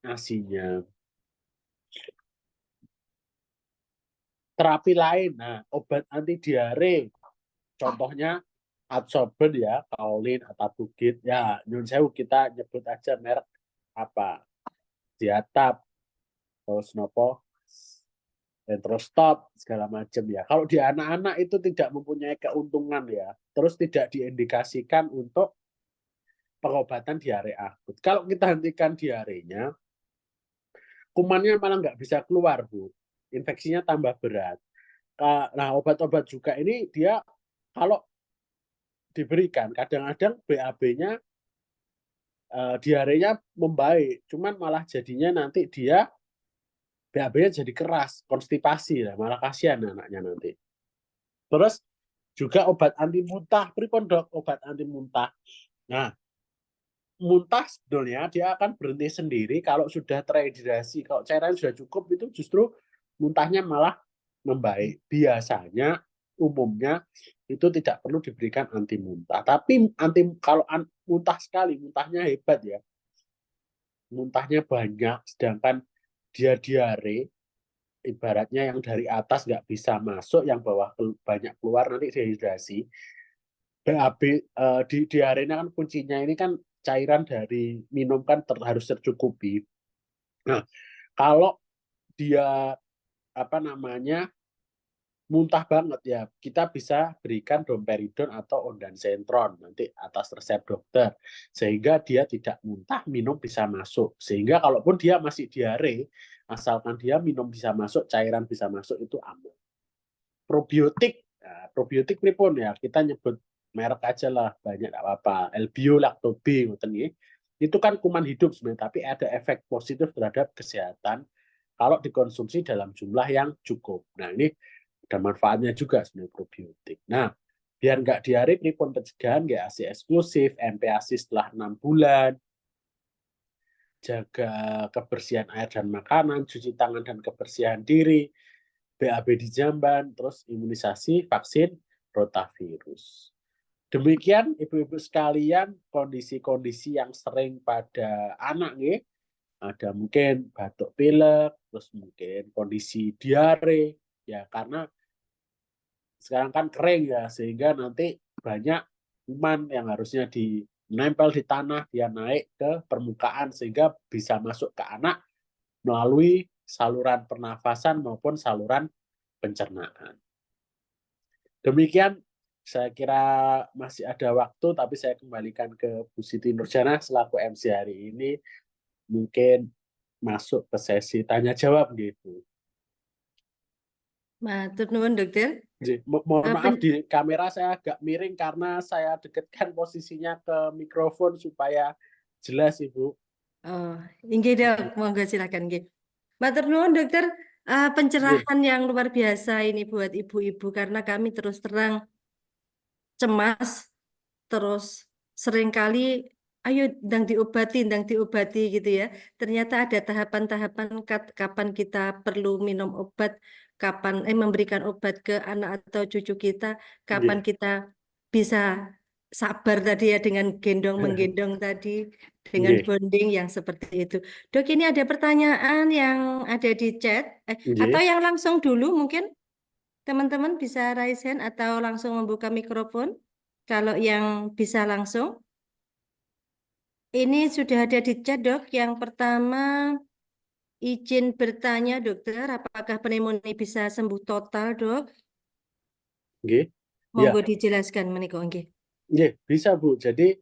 ASI-nya. Terapi lain, nah obat anti diare, contohnya adsorben ya, kaolin atau bugit, ya nyun sewu kita nyebut aja merek apa, Diatap, terus nopo, terus stop segala macam ya. Kalau di anak-anak itu tidak mempunyai keuntungan ya, terus tidak diindikasikan untuk pengobatan diare akut. Kalau kita hentikan diarenya, kumannya malah nggak bisa keluar, Bu. Infeksinya tambah berat. Nah, obat-obat juga ini dia kalau diberikan, kadang-kadang BAB-nya, diarenya membaik, cuman malah jadinya nanti dia BAB-nya jadi keras, konstipasi, malah kasihan anaknya nanti. Terus juga obat anti muntah, pripun dok obat anti muntah? Nah, muntah sebetulnya dia akan berhenti sendiri kalau sudah terhidrasi. Kalau cairan sudah cukup itu justru muntahnya malah membaik. Biasanya umumnya itu tidak perlu diberikan anti muntah. Tapi kalau muntah sekali, muntahnya hebat ya. Muntahnya banyak, sedangkan dia diare, ibaratnya yang dari atas nggak bisa masuk, yang bawah banyak keluar, nanti dehidrasi. BAB di diarenya kan kuncinya ini kan cairan dari minum kan harus tercukupi. Nah, kalau dia apa namanya muntah banget ya, kita bisa berikan domperidon atau ondansetron nanti atas resep dokter, sehingga dia tidak muntah, minum bisa masuk. Sehingga kalaupun dia masih diare, asalkan dia minum bisa masuk, cairan bisa masuk, itu aman. Probiotik, nah, probiotik pripun ya, kita nyebut merek aja lah, banyak nggak apa-apa. Elbio, Lactobi, itu kan kuman hidup sebenarnya, tapi ada efek positif terhadap kesehatan kalau dikonsumsi dalam jumlah yang cukup. Nah, ini ada manfaatnya juga sebenarnya probiotik. Nah, biar nggak diare, pripun pencegahan, nggak ASI eksklusif, MPASI setelah 6 bulan, jaga kebersihan air dan makanan, cuci tangan dan kebersihan diri, BAB di jamban, terus imunisasi vaksin rotavirus. Demikian ibu-ibu sekalian kondisi-kondisi yang sering pada anak nih. Ada mungkin batuk pilek, terus mungkin kondisi diare ya, karena sekarang kan kering ya, sehingga nanti banyak kuman yang harusnya menempel di tanah, dia naik ke permukaan sehingga bisa masuk ke anak melalui saluran pernafasan maupun saluran pencernaan. Demikian, saya kira masih ada waktu, tapi saya kembalikan ke Bu Siti Nurjana selaku MC hari ini. Mungkin masuk ke sesi tanya jawab gitu. Matur nuwun dokter. Nggih, mohon Eh, maaf pen- di kamera saya agak miring karena saya dekatkan posisinya ke mikrofon supaya jelas Ibu. Oh, inggih dok, monggo silakan nggih. Matur nuwun dokter, Nggih, pencerahan yang luar biasa ini buat ibu-ibu karena kami terus terang cemas, terus seringkali ayo ndang diobati gitu ya. Ternyata ada tahapan-tahapan kapan kita perlu minum obat, kapan memberikan obat ke anak atau cucu kita, kapan nggih, kita bisa sabar tadi ya dengan menggendong tadi, dengan nggih, bonding yang seperti itu. Dok, ini ada pertanyaan yang ada di chat, atau nggih. yang langsung dulu mungkin teman-teman bisa raise hand atau langsung membuka mikrofon. Kalau yang bisa langsung, ini sudah ada di chat dok. Yang pertama, izin bertanya dokter, apakah pneumonia bisa sembuh total dok? Nggih. Ya, Monggo dijelaskan menika nggih. nggih, bisa Bu. Jadi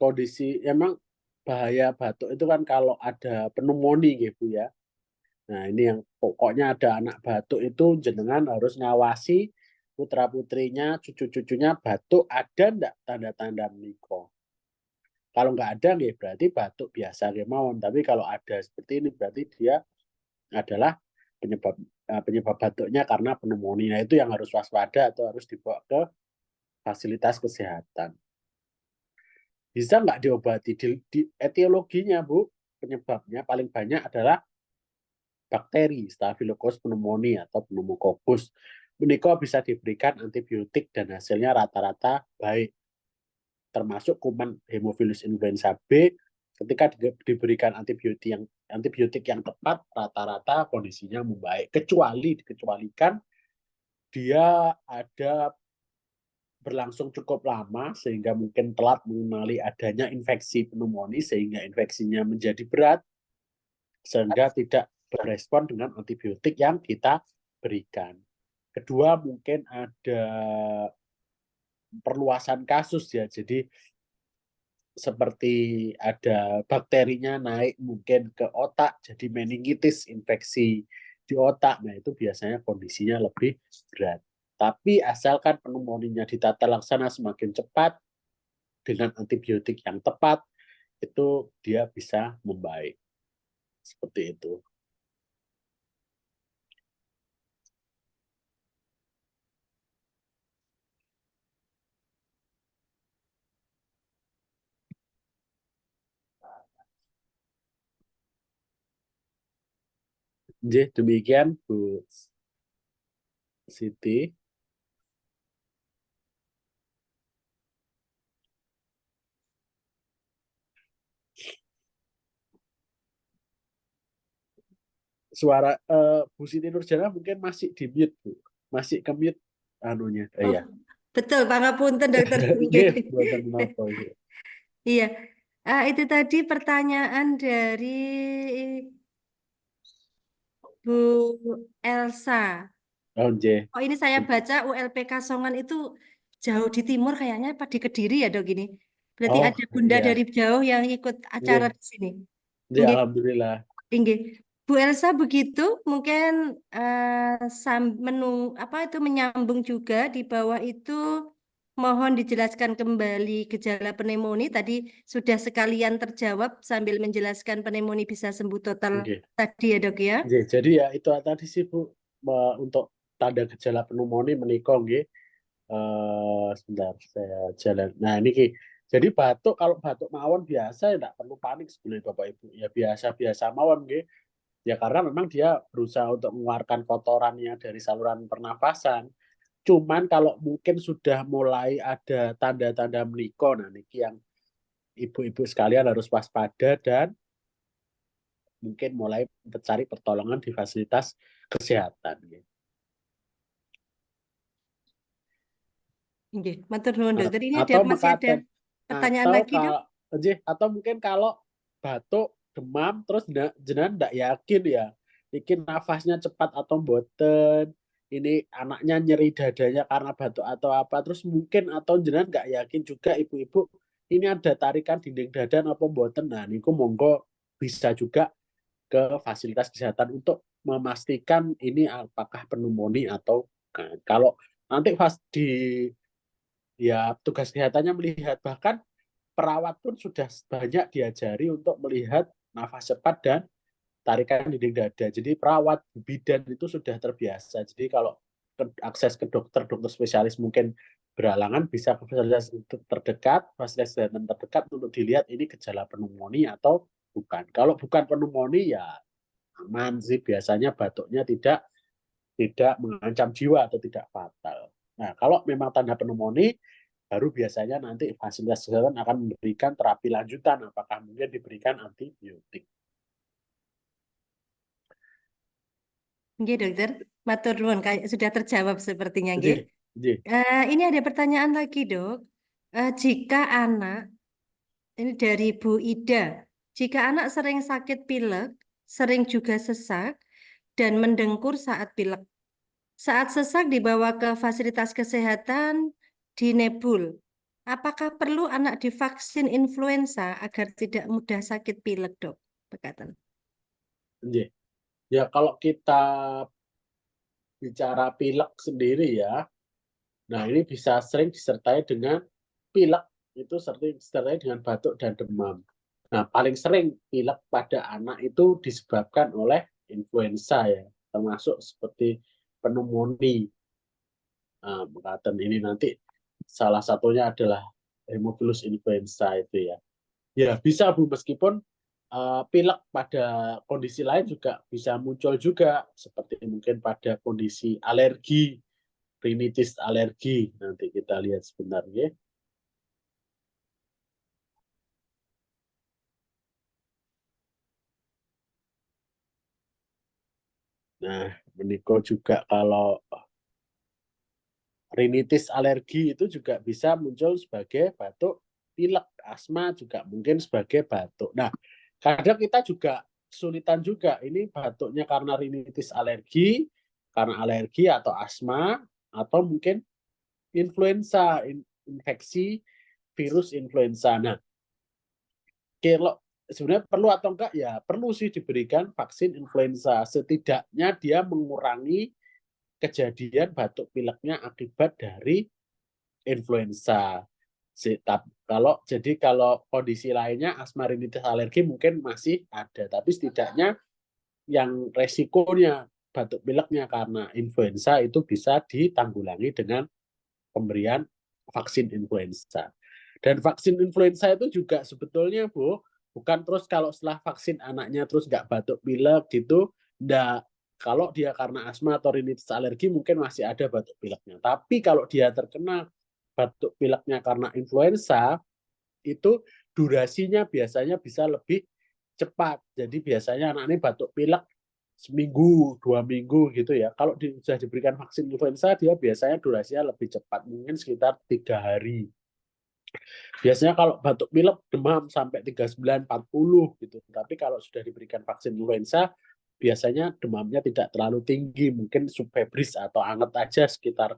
kondisi emang bahaya batuk itu kan kalau ada pneumonia nggih Bu ya. Nah, ini yang pokoknya ada anak batuk itu jenengan harus ngawasi putra-putrinya, cucu-cucunya batuk ada ndak tanda-tanda menika. Kalau nggak ada nih berarti batuk biasa kemauan. Tapi kalau ada seperti ini berarti dia adalah penyebab penyebab batuknya karena pneumonia. Itu yang harus waspada atau harus dibawa ke fasilitas kesehatan. Bisa nggak diobati? Di etiologinya Bu, penyebabnya paling banyak adalah bakteri Staphylococcus pneumoniae atau pneumococcus. Menika bisa diberikan antibiotik dan hasilnya rata-rata baik, termasuk kuman Haemophilus influenza B. Ketika diberikan antibiotik yang tepat, rata-rata kondisinya membaik. Dikecualikan dia ada berlangsung cukup lama sehingga mungkin telat mengenali adanya infeksi pneumonia sehingga infeksinya menjadi berat sehingga tidak berespon dengan antibiotik yang kita berikan. Kedua, mungkin ada perluasan kasus ya. Jadi seperti ada bakterinya naik mungkin ke otak, jadi meningitis, infeksi di otak. Nah, itu biasanya kondisinya lebih berat. Tapi asalkan pneumonia ditata laksana semakin cepat dengan antibiotik yang tepat, itu dia bisa membaik. Seperti itu. Jadi demikian Bu Siti. Suara Bu Siti Nurjana mungkin masih di mute Bu. Masih ke mute anunya. Oh, Iya. betul, pangapunten dokter. Nggih. Nggih, mboten menapa nggih. Iya, itu tadi pertanyaan dari Bu Elsa. Oh, nggih. Oh, ini saya baca ULPK Songan itu jauh di timur kayaknya apa di Kediri ya dok ini. Berarti Oh, ada bunda iya. dari jauh yang ikut acara Nggih. di sini. Nggih, Nggih, alhamdulillah. nggih. Bu Elsa begitu mungkin apa itu menyambung juga di bawah itu mohon dijelaskan kembali gejala pneumonia tadi sudah sekalian terjawab sambil menjelaskan pneumonia bisa sembuh total Nggih. tadi ya dok ya. Nggih, jadi ya itu tadi sih Bu untuk tanda gejala pneumonia menika nggih. Sebentar saya jalan. Nah, ini Ki. Jadi batuk kalau batuk mawon biasa ya enggak perlu panik sebenarnya Bapak Ibu. Ya biasa-biasa mawon nggih. Ya karena memang dia berusaha untuk mengeluarkan kotorannya dari saluran pernafasan. Cuman kalau mungkin sudah mulai ada tanda-tanda menika, nah niki yang ibu-ibu sekalian harus waspada dan mungkin mulai mencari pertolongan di fasilitas kesehatan. Nggih, matur nuwun dokter. Ini Atau masih ada mekaten pertanyaan atau lagi dok? atau mungkin kalau batuk, demam, terus jenengan ndak yakin ya, iki nafasnya cepat atau mboten, ini anaknya nyeri dadanya karena batuk atau apa, terus mungkin atau jenengan nggak yakin juga ibu-ibu, ini ada tarikan dinding dada apa mboten. Nah, niku monggo bisa juga ke fasilitas kesehatan untuk memastikan ini apakah pneumonia atau bukan. Kalau nanti pas ya tugas kesehatannya melihat, bahkan perawat pun sudah banyak diajari untuk melihat nafas cepat dan tarikan dinding dada. Jadi perawat bidan itu sudah terbiasa. Jadi kalau akses ke dokter spesialis mungkin berhalangan, bisa ke fasilitas terdekat, fasilitas kesehatan terdekat untuk dilihat ini gejala pneumonia atau bukan. Kalau bukan pneumonia ya aman sih, biasanya batuknya tidak mengancam jiwa atau tidak fatal. Nah, kalau memang tanda pneumonia, baru biasanya nanti fasilitas kesehatan akan memberikan terapi lanjutan, apakah mungkin diberikan antibiotik. Nggih, dokter. Matur nuwun, kayak sudah terjawab sepertinya, nggih. Jadi, Ini ada pertanyaan lagi, Dok. Jika anak, ini dari Bu Ida, jika anak sering sakit pilek, sering juga sesak, dan mendengkur saat pilek. Saat sesak dibawa ke fasilitas kesehatan di Nebul. Apakah perlu anak divaksin influenza agar tidak mudah sakit pilek, Dok? Bekatan. ya kalau kita bicara pilek sendiri ya, nah ini bisa sering disertai dengan pilek, itu sering disertai dengan batuk dan demam. Nah, paling sering pilek pada anak itu disebabkan oleh influenza ya, termasuk seperti pneumonia. Nah, ini nanti salah satunya adalah Haemophilus influenza itu ya. Ya bisa Bu, meskipun pilek pada kondisi lain juga bisa muncul juga, seperti mungkin pada kondisi alergi, rinitis alergi. Nanti kita lihat sebentar ya. Nah, menikah juga kalau rinitis alergi itu juga bisa muncul sebagai batuk pilek, asma juga mungkin sebagai batuk. Nah, kadang kita juga kesulitan juga, ini batuknya karena rinitis alergi, karena alergi atau asma, atau mungkin influenza, infeksi virus influenza. Nah, kalau sebenarnya perlu atau enggak ya perlu sih diberikan vaksin influenza, setidaknya dia mengurangi kejadian batuk pileknya akibat dari influenza. Kalau kondisi lainnya asma rinitis alergi mungkin masih ada, tapi setidaknya yang resikonya batuk pileknya karena influenza itu bisa ditanggulangi dengan pemberian vaksin influenza. Dan vaksin influenza itu juga sebetulnya Bu, bukan terus kalau setelah vaksin anaknya terus nggak batuk pilek gitu, nggak. Kalau dia karena asma atau rinitis alergi mungkin masih ada batuk pileknya. Tapi kalau dia terkena batuk pileknya karena influenza, itu durasinya biasanya bisa lebih cepat. Jadi biasanya anak ini batuk pilek seminggu, 2 minggu gitu ya. Kalau sudah diberikan vaksin influenza, dia biasanya durasinya lebih cepat, mungkin sekitar 3 hari. Biasanya kalau batuk pilek demam sampai 39, 40 gitu. Tapi kalau sudah diberikan vaksin influenza, biasanya demamnya tidak terlalu tinggi, mungkin subfebris atau anget aja sekitar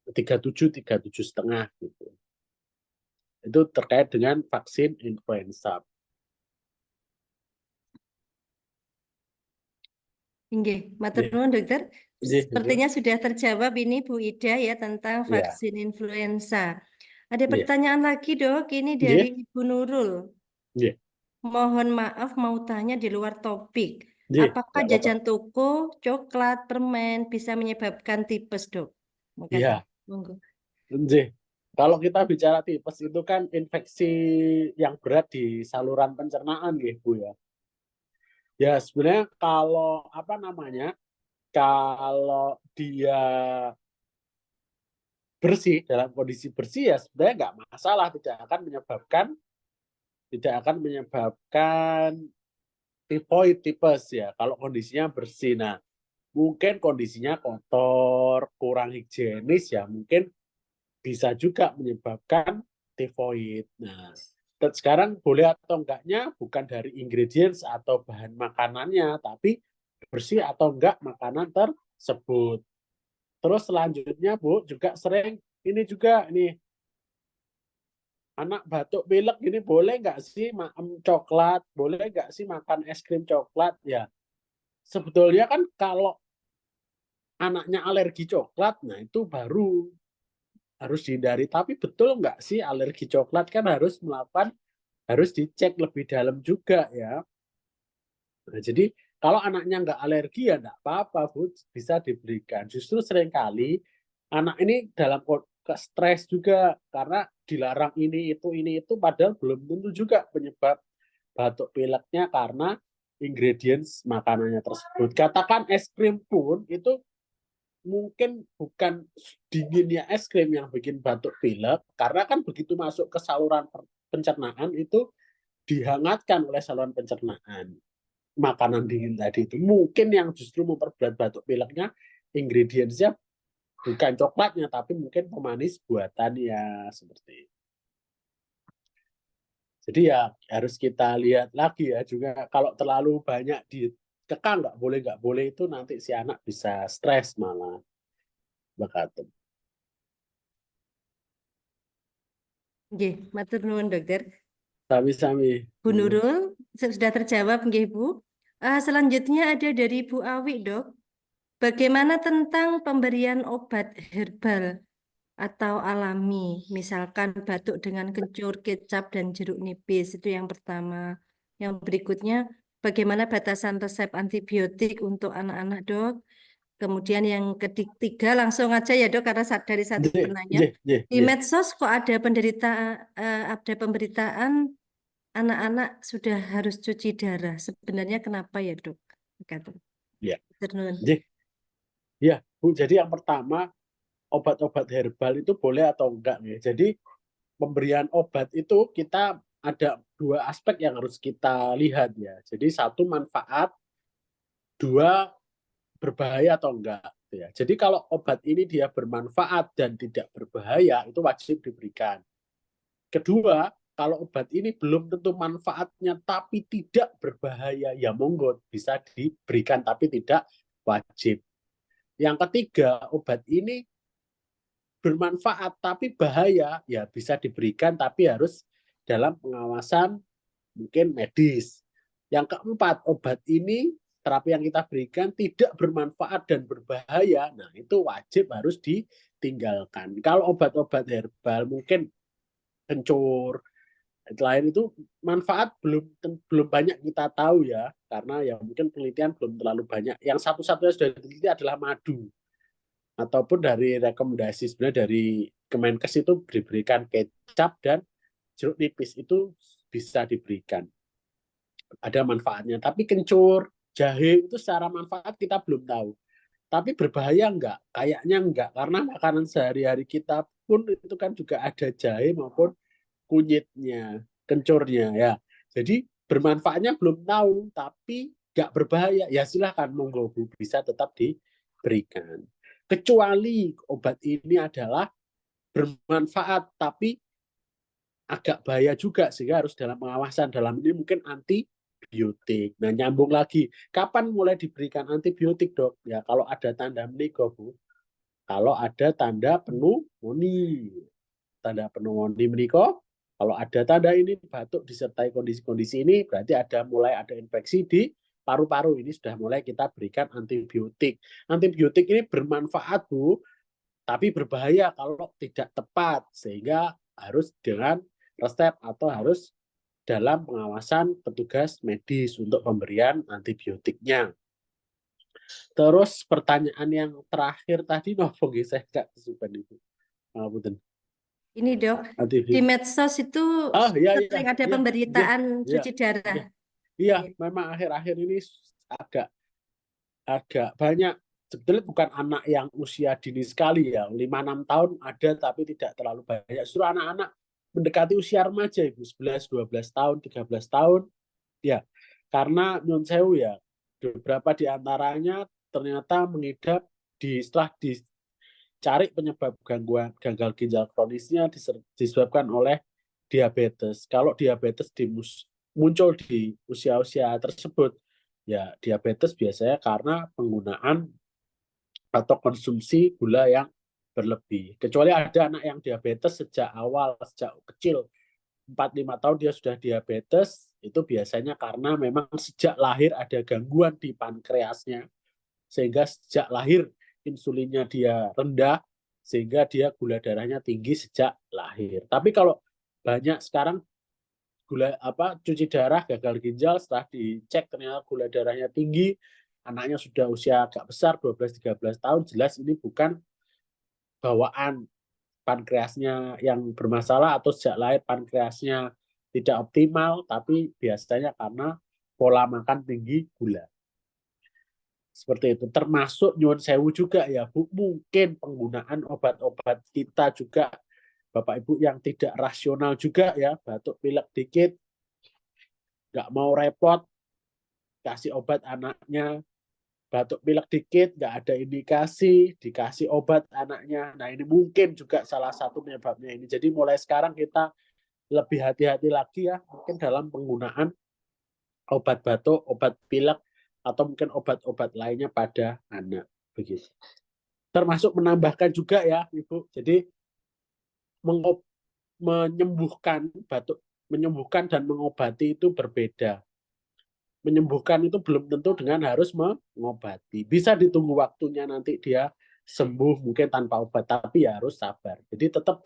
37, 37,5 gitu. Itu terkait dengan vaksin influenza. Nggih, matur nuwun dokter. Sepertinya sudah terjawab ini Bu Ida ya tentang vaksin influenza. Ada pertanyaan lagi Dok, ini dari Ibu Nurul. Mohon maaf mau tanya di luar topik. Apakah jajan toko, coklat, permen bisa menyebabkan tipes, Dok? Iya. Kalau kita bicara tipes itu kan infeksi yang berat di saluran pencernaan, Bu ya. Ya sebenarnya kalau kalau dia bersih, dalam kondisi bersih ya sebenarnya nggak masalah, tidak akan menyebabkan tifoid, tipes ya kalau kondisinya bersih. Nah, mungkin kondisinya kotor, kurang higienis ya mungkin bisa juga menyebabkan tifoid. Nah, sekarang boleh atau enggaknya bukan dari ingredients atau bahan makanannya, tapi bersih atau enggak makanan tersebut. Terus selanjutnya Bu, juga sering ini juga nih, anak batuk pilek ini boleh nggak sih makan coklat, boleh nggak sih makan es krim coklat ya? sebetulnya kan kalau anaknya alergi coklat, nah itu baru harus dihindari. Tapi betul nggak sih alergi coklat kan harus dicek lebih dalam juga ya. Nah, jadi kalau anaknya nggak alergi ya nggak apa-apa, Bu, bisa diberikan. Justru seringkali anak ini dalam stres juga karena dilarang ini itu, padahal belum tentu juga penyebab batuk pileknya karena ingredients makanannya tersebut. Katakan es krim pun itu mungkin bukan dinginnya es krim yang bikin batuk pilek, karena kan begitu masuk ke saluran pencernaan itu dihangatkan oleh saluran pencernaan. Makanan dingin tadi itu mungkin yang justru memperberat batuk pileknya ingredientsnya bukan coklatnya tapi mungkin pemanis buatannya seperti itu. Jadi ya harus kita lihat lagi ya juga kalau terlalu banyak dikekang nggak boleh itu nanti si anak bisa stres malah bakatum. Nggih, matur nuwun dokter. Sami-sami. Bu Nurul, sudah terjawab nggih Bu. Selanjutnya ada dari Bu Awi, Dok. Bagaimana tentang pemberian obat herbal atau alami, misalkan batuk dengan kencur, kecap, dan jeruk nipis, itu yang pertama. Yang berikutnya, bagaimana batasan resep antibiotik untuk anak-anak, Dok? Kemudian yang ketiga, langsung aja ya, Dok, karena dari satu penanya. Di medsos kok ada pemberitaan anak-anak sudah harus cuci darah. Sebenarnya kenapa ya, Dok? Ya. Ya, Bu. Jadi yang pertama, obat-obat herbal itu boleh atau enggak ya. Jadi pemberian obat itu kita ada dua aspek yang harus kita lihat ya. Jadi satu manfaat, dua berbahaya atau enggak ya. Jadi kalau obat ini dia bermanfaat dan tidak berbahaya itu wajib diberikan. Kedua, kalau obat ini belum tentu manfaatnya tapi tidak berbahaya, ya monggo bisa diberikan tapi tidak wajib. Yang ketiga, obat ini bermanfaat tapi bahaya, ya bisa diberikan tapi harus dalam pengawasan mungkin medis. Yang keempat, obat ini terapi yang kita berikan tidak bermanfaat dan berbahaya, nah itu wajib harus ditinggalkan. Kalau obat-obat herbal mungkin kencur, lain itu manfaat belum banyak kita tahu ya, karena ya mungkin penelitian belum terlalu banyak. Yang satu-satunya sudah diteliti adalah madu, ataupun dari rekomendasi sebenarnya dari Kemenkes itu diberikan kecap dan jeruk nipis itu bisa diberikan. Ada manfaatnya, tapi kencur, jahe itu secara manfaat kita belum tahu. Tapi berbahaya enggak? Kayaknya enggak, karena makanan sehari-hari kita pun itu kan juga ada jahe maupun kunyitnya, kencurnya ya. Jadi bermanfaatnya belum tahu, tapi enggak berbahaya. Ya silahkan, monggo Bu, bisa tetap diberikan. Kecuali obat ini adalah bermanfaat, tapi agak bahaya juga, sehingga harus dalam pengawasan. Dalam ini mungkin antibiotik. Nah, nyambung lagi. Kapan mulai diberikan antibiotik, Dok? Ya, kalau ada tanda menika, Bu. Kalau ada tanda pneumonia. Tanda pneumonia menika, kalau ada tanda ini batuk disertai kondisi-kondisi ini, berarti mulai ada infeksi di paru-paru. Ini sudah mulai kita berikan antibiotik. Antibiotik ini bermanfaat, Bu, tapi berbahaya kalau tidak tepat, sehingga harus dengan resep atau harus dalam pengawasan petugas medis untuk pemberian antibiotiknya. Terus pertanyaan yang terakhir tadi, nopo nggih saya nggak kesupen itu. Ini Dok, di medsos itu sering ada pemberitaan cuci darah. Iya, memang akhir-akhir ini agak banyak. Sebetulnya bukan anak yang usia dini sekali ya, 5-6 tahun ada tapi tidak terlalu banyak. Justru anak-anak mendekati usia remaja, Ibu, 11, 12 tahun, 13 tahun. Ya, karena nyun sewu ya, beberapa di antaranya ternyata mengidap setelah dicari penyebab gangguan gagal ginjal kronisnya disebabkan oleh diabetes. Kalau diabetes muncul di usia-usia tersebut, ya diabetes biasanya karena penggunaan atau konsumsi gula yang berlebih. Kecuali ada anak yang diabetes sejak awal, sejak kecil, 4-5 tahun dia sudah diabetes, itu biasanya karena memang sejak lahir ada gangguan di pankreasnya, sehingga sejak lahir insulinnya dia rendah, sehingga dia gula darahnya tinggi sejak lahir. Tapi kalau banyak sekarang cuci darah gagal ginjal, setelah dicek ternyata gula darahnya tinggi, anaknya sudah usia agak besar 12-13 tahun, jelas ini bukan bawaan pankreasnya yang bermasalah atau sejak lahir pankreasnya tidak optimal, tapi biasanya karena pola makan tinggi gula. Seperti itu. Termasuk nyuwun sewu juga ya Bu, mungkin penggunaan obat-obat kita juga Bapak Ibu yang tidak rasional juga ya, batuk pilek dikit, nggak mau repot, kasih obat anaknya, batuk pilek dikit, nggak ada indikasi, dikasih obat anaknya. Nah ini mungkin juga salah satu penyebabnya ini. Jadi mulai sekarang kita lebih hati-hati lagi ya, mungkin dalam penggunaan obat batuk, obat pilek, atau mungkin obat-obat lainnya pada anak. Begitu. Termasuk menambahkan juga ya Ibu, jadi menyembuhkan batuk, menyembuhkan dan mengobati itu berbeda. Menyembuhkan itu belum tentu dengan harus mengobati. Bisa ditunggu waktunya nanti dia sembuh mungkin tanpa obat, tapi ya harus sabar. Jadi tetap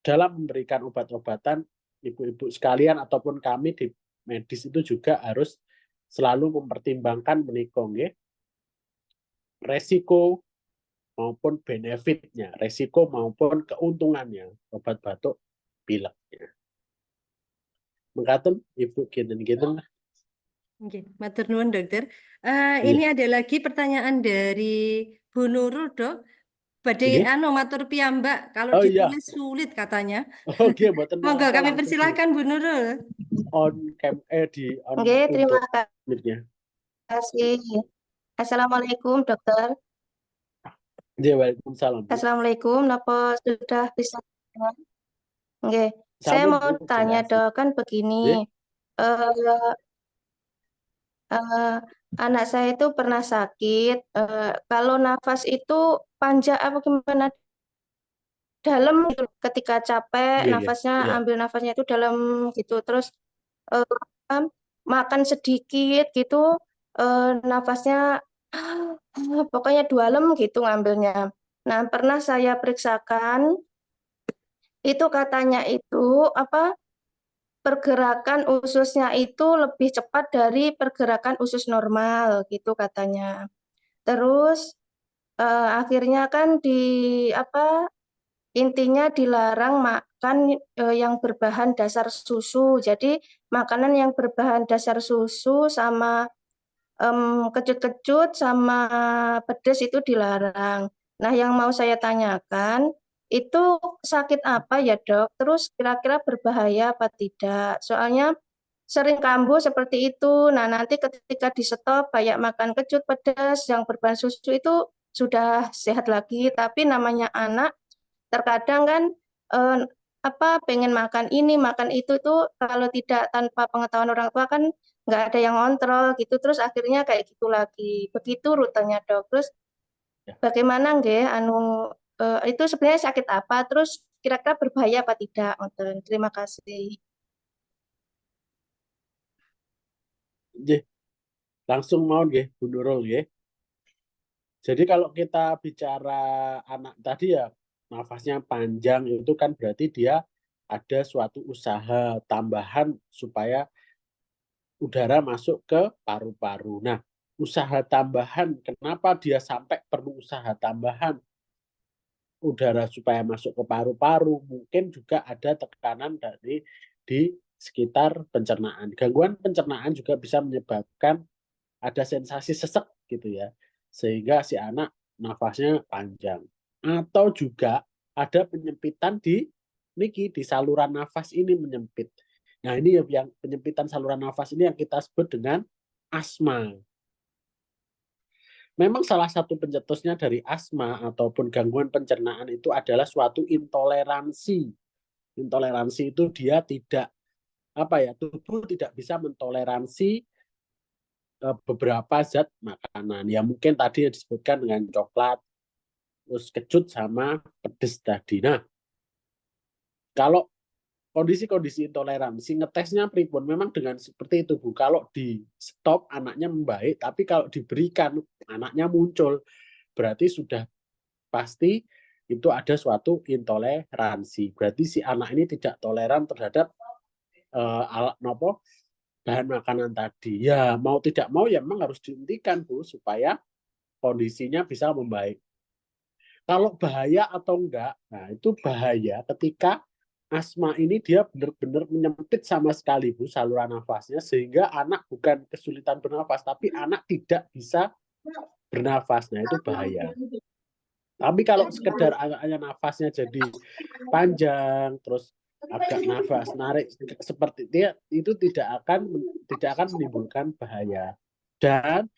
dalam memberikan obat-obatan, ibu-ibu sekalian ataupun kami di medis itu juga harus selalu mempertimbangkan menikung ya, resiko maupun benefitnya, resiko maupun keuntungannya obat batuk pileknya. Mengatakan Ibu kinten-kinten. Oke, matur nuwun dokter. Iya. Ini ada lagi pertanyaan dari Bu Nurul, Dok. Badhe Iya. matur piyambak, kalau Oh iya. ditulis sulit katanya. Oke, mboten Monggo napa, kami langsung persilahkan Bu Nurul. on cam di on Oke, terima untuk mic-nya. kasih. Assalamualaikum, dokter. Iya, waalaikumsalam. Bu. Assalamualaikum, napa sudah bisa? Oke, saya Sampun, mau Bu, tanya jelas. dok, kan Iya. begini. Anak saya itu pernah sakit. Kalau nafas itu panjang apa gimana? Dalam gitu. Ketika capek, Iya, iya. nafasnya Iya. ambil nafasnya itu dalam gitu. Terus makan sedikit gitu, nafasnya pokoknya dalam gitu ngambilnya. Nah, pernah saya periksakan, itu katanya itu apa? Pergerakan ususnya itu lebih cepat dari pergerakan usus normal gitu katanya. Terus akhirnya kan intinya dilarang makan yang berbahan dasar susu. Jadi makanan yang berbahan dasar susu sama kecut-kecut sama pedas itu dilarang. Nah, yang mau saya tanyakan, itu sakit apa ya dok? Terus kira-kira berbahaya apa tidak? Soalnya sering kambuh seperti itu. Nah, nanti ketika di stop kayak makan kecut pedas yang berbahan susu itu sudah sehat lagi. Tapi namanya anak terkadang kan eh, pengen makan ini makan itu tuh kalau tidak tanpa pengetahuan orang tua kan nggak ada yang ngontrol gitu, terus akhirnya kayak gitu lagi. Begitu rutenya dok. Terus Ya. bagaimana nggih itu sebenarnya sakit apa, terus kira-kira berbahaya apa tidak? Terima kasih. Nggih. Langsung mau nggih Bu Nurul nggih. Jadi kalau kita bicara anak tadi ya nafasnya panjang itu kan berarti dia ada suatu usaha tambahan supaya udara masuk ke paru-paru. Nah, usaha tambahan, kenapa dia sampai perlu usaha tambahan udara supaya masuk ke paru-paru? Mungkin juga ada tekanan dari di sekitar pencernaan. Gangguan pencernaan juga bisa menyebabkan ada sensasi sesek gitu ya, sehingga si anak nafasnya panjang. Atau juga ada penyempitan di saluran nafas ini menyempit. Nah, ini yang penyempitan saluran nafas ini yang kita sebut dengan asma. Memang salah satu pencetusnya dari asma ataupun gangguan pencernaan itu adalah suatu intoleransi. Intoleransi itu dia tidak tubuh tidak bisa mentoleransi beberapa zat makanan. Ya mungkin tadi yang disebutkan dengan coklat, terus kecut sama pedes tadi. Nah, kalau kondisi-kondisi intoleransi ngetesnya pripun memang dengan seperti itu Bu. Kalau di stop anaknya membaik, tapi kalau diberikan anaknya muncul, berarti sudah pasti itu ada suatu intoleransi. Berarti si anak ini tidak toleran terhadap bahan makanan tadi. Ya mau tidak mau ya memang harus dihentikan Bu supaya kondisinya bisa membaik. Kalau bahaya atau enggak, nah itu bahaya ketika asma ini dia benar-benar menyempit sama sekali Bu saluran nafasnya sehingga anak bukan kesulitan bernafas tapi anak tidak bisa bernafas. Nah itu bahaya. Tapi kalau sekedar anaknya nafasnya jadi panjang terus agak nafas narik seperti dia itu tidak akan menimbulkan bahaya. Dan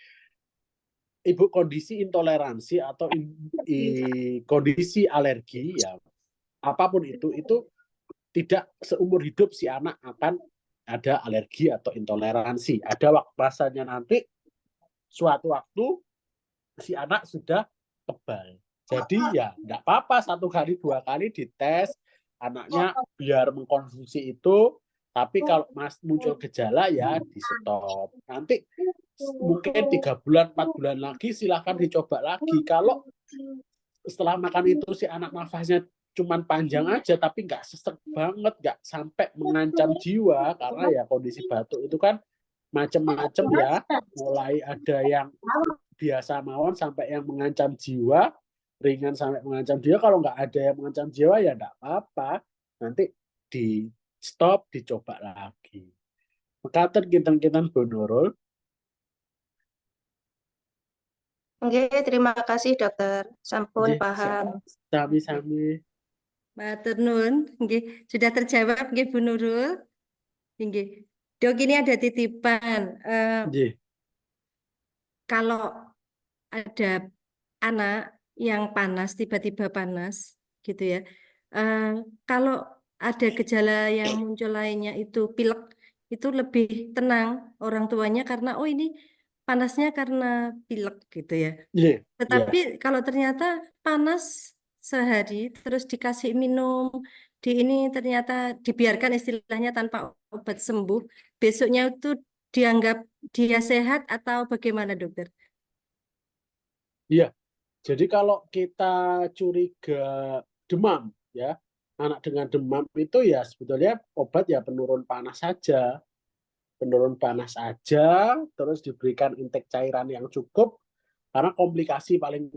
ibu kondisi intoleransi atau kondisi alergi ya apapun itu tidak seumur hidup si anak akan ada alergi atau intoleransi. Ada masanya nanti suatu waktu si anak sudah kebal. Jadi ya enggak apa-apa 1 kali 2 kali dites anaknya biar mengkonsumsi itu, tapi kalau muncul gejala ya di stop. Nanti mungkin 3 bulan 4 bulan lagi silahkan dicoba lagi. Kalau setelah makan itu si anak nafasnya cuman panjang aja tapi nggak sesek banget, nggak sampai mengancam jiwa karena ya kondisi batuk itu kan macam-macam ya, mulai ada yang biasa mawon sampai yang mengancam jiwa, ringan sampai mengancam jiwa. Kalau nggak ada yang mengancam jiwa ya nggak apa-apa, nanti di stop dicoba lagi. Mekaten kinten-kinten Bu Nurul. Oke, terima kasih dokter. Sampun paham. Sami-sami. Matur nuwun, nggih, sudah terjawab nggih Bu Nurul. Nggih. Dok ini ada titipan. Nggih. Kalau ada anak yang panas, tiba-tiba panas, gitu ya. Kalau ada gejala yang muncul lainnya itu pilek, itu lebih tenang orang tuanya karena oh ini panasnya karena pilek gitu ya. Nggih. Tetapi kalau ternyata panas sehari terus dikasih minum di ini ternyata dibiarkan istilahnya tanpa obat sembuh, besoknya itu dianggap dia sehat atau bagaimana dokter? Iya. Jadi kalau kita curiga demam ya, anak dengan demam itu ya sebetulnya obat ya penurun panas saja. Penurun panas aja, terus diberikan intake cairan yang cukup karena komplikasi paling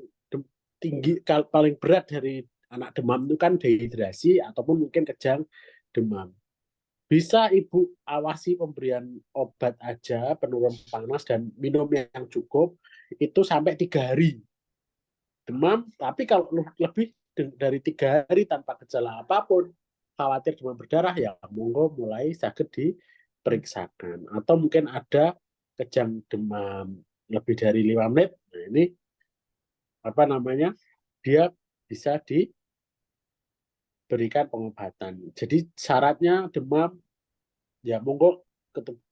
tinggi paling berat dari anak demam itu kan dehidrasi ataupun mungkin kejang demam. Bisa Ibu awasi pemberian obat aja penurun panas dan minum yang cukup itu sampai 3 hari. Demam, tapi kalau lebih dari 3 hari tanpa gejala apapun, khawatir demam berdarah ya monggo mulai sakit diperiksakan. Atau mungkin ada kejang demam lebih dari 5 menit, nah ini apa namanya, dia bisa diberikan pengobatan. Jadi syaratnya demam ya monggo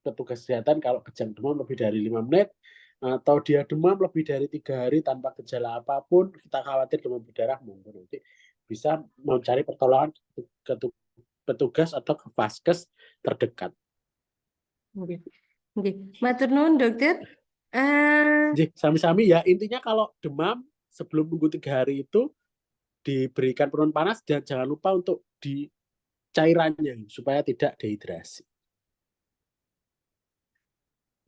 petugas kesehatan kalau kejang demam lebih dari 5 menit atau dia demam lebih dari 3 hari tanpa gejala apapun, kita khawatir demam berdarah, monggo nanti bisa mencari pertolongan ke petugas atau ke vaskes terdekat. Oke. Matur nuwun dokter. Sami-sami ya, intinya kalau demam sebelum nunggu 3 hari itu diberikan penurun panas dan jangan lupa untuk di cairannya supaya tidak dehidrasi.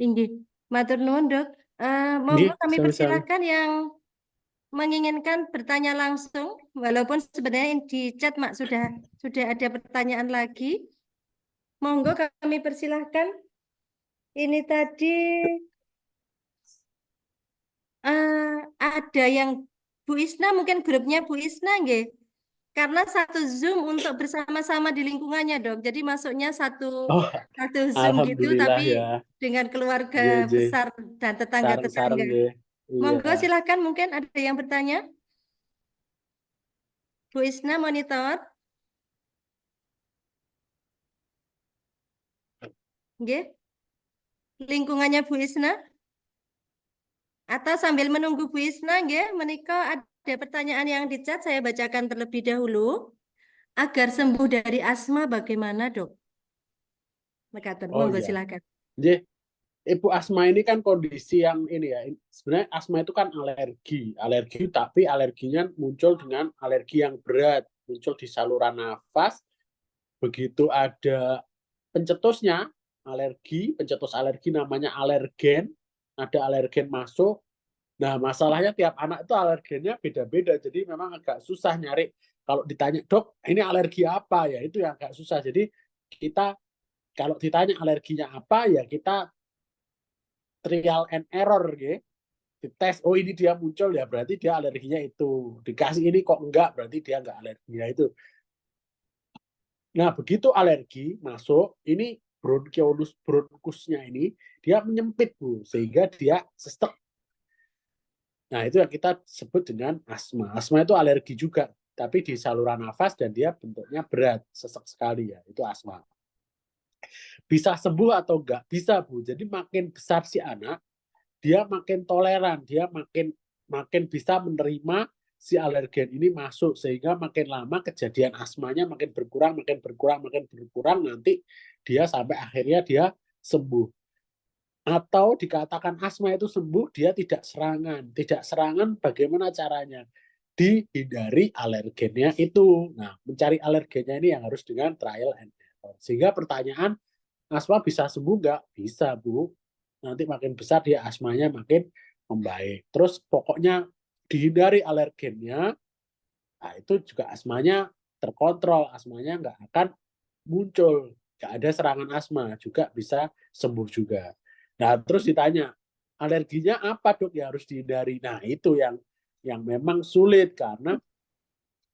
Inggih, matur nuwun dok. Monggo kami persilakan yang menginginkan bertanya langsung, walaupun sebenarnya di chat Mak sudah ada pertanyaan lagi. Monggo kami persilahkan. Ini tadi ada yang Bu Isna, mungkin grupnya Bu Isna nggih. Karena satu Zoom untuk bersama-sama di lingkungannya, Dok. Jadi masuknya satu Zoom gitu, tapi ya, dengan keluarga besar dan tetangga-tetangga. Monggo silahkan, mungkin ada yang bertanya. Bu Isna monitor. Nggih. Lingkungannya Bu Isna. Atau sambil menunggu Bu Isna, nggih, menika ada pertanyaan yang di chat, saya bacakan terlebih dahulu. agar sembuh dari asma bagaimana, Dok? Mekaten, Oh monggo iya. silakan. Nggih, Ibu asma ini kan kondisi yang ini ya. Sebenarnya asma itu kan alergi. Alergi tapi alerginya muncul dengan alergi yang berat. Muncul di saluran nafas. Begitu ada pencetusnya, pencetus alergi namanya alergen. Ada alergen masuk. Nah, masalahnya tiap anak itu alergennya beda-beda. Jadi memang agak susah nyari. Kalau ditanya, dok, ini alergi apa? Ya itu yang agak susah. Jadi kita kalau ditanya alerginya apa, ya kita trial and error, gitu. Dites, oh ini dia muncul ya berarti dia alerginya itu. Dikasih ini kok enggak, berarti dia enggak alerginya itu. Nah, begitu alergi masuk, ini bronkusnya ini dia menyempit, Bu, sehingga dia sesek. Nah, itu yang kita sebut dengan asma. Asma itu alergi juga, tapi di saluran nafas dan dia bentuknya berat, sesek sekali ya, itu asma. Bisa sembuh atau enggak? Bisa, Bu. Jadi makin besar si anak, dia makin toleran, dia makin bisa menerima si alergen ini masuk, sehingga makin lama kejadian asmanya makin berkurang, nanti dia sampai akhirnya dia sembuh. Atau dikatakan asma itu sembuh, dia tidak serangan. Tidak serangan bagaimana caranya? Dihindari alergennya itu. Nah, mencari alergennya ini yang harus dengan trial and error. Sehingga pertanyaan, asma bisa sembuh nggak? Bisa, Bu. Nanti makin besar dia asmanya makin membaik. Terus pokoknya dihindari alergennya, nah itu juga asmanya terkontrol, asmanya nggak akan muncul, nggak ada serangan asma, juga bisa sembuh juga. Nah, terus ditanya, alerginya apa, Dok, yang harus dihindari? Nah, itu yang memang sulit karena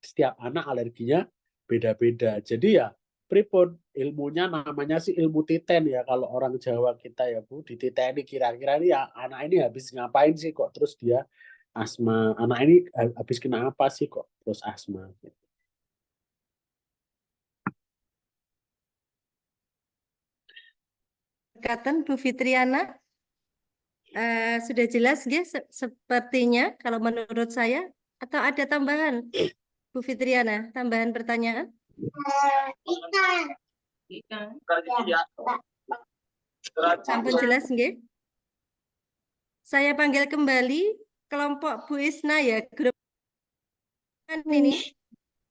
setiap anak alerginya beda-beda. Jadi ya pripun ilmunya namanya sih ilmu titen ya kalau orang Jawa kita ya, Bu, dititeni kira-kira ini ya anak ini habis ngapain sih kok terus dia asma, anak ini habis kena apa sih kok terus asma. Mekaten, Bu Fitriana, sudah jelas ya sepertinya kalau menurut saya, atau ada tambahan, Bu Fitriana, tambahan pertanyaan? Sampun jelas nggih? Saya panggil kembali kelompok Bu Isna ya, grup ini.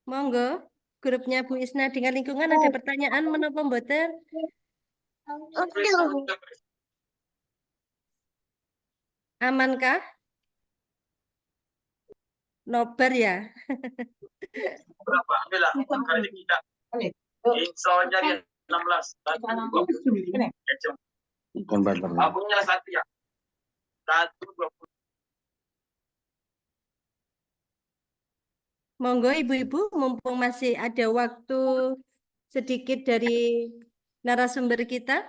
Monggo, grupnya Bu Isna dengan lingkungan ada pertanyaan menapa mboten? Amankah? Nobar ya? Berapa? Ambillah kali kita. Insya jadi 16. Abungnya satu ya. 120. Monggo ibu-ibu, mumpung masih ada waktu sedikit dari narasumber kita.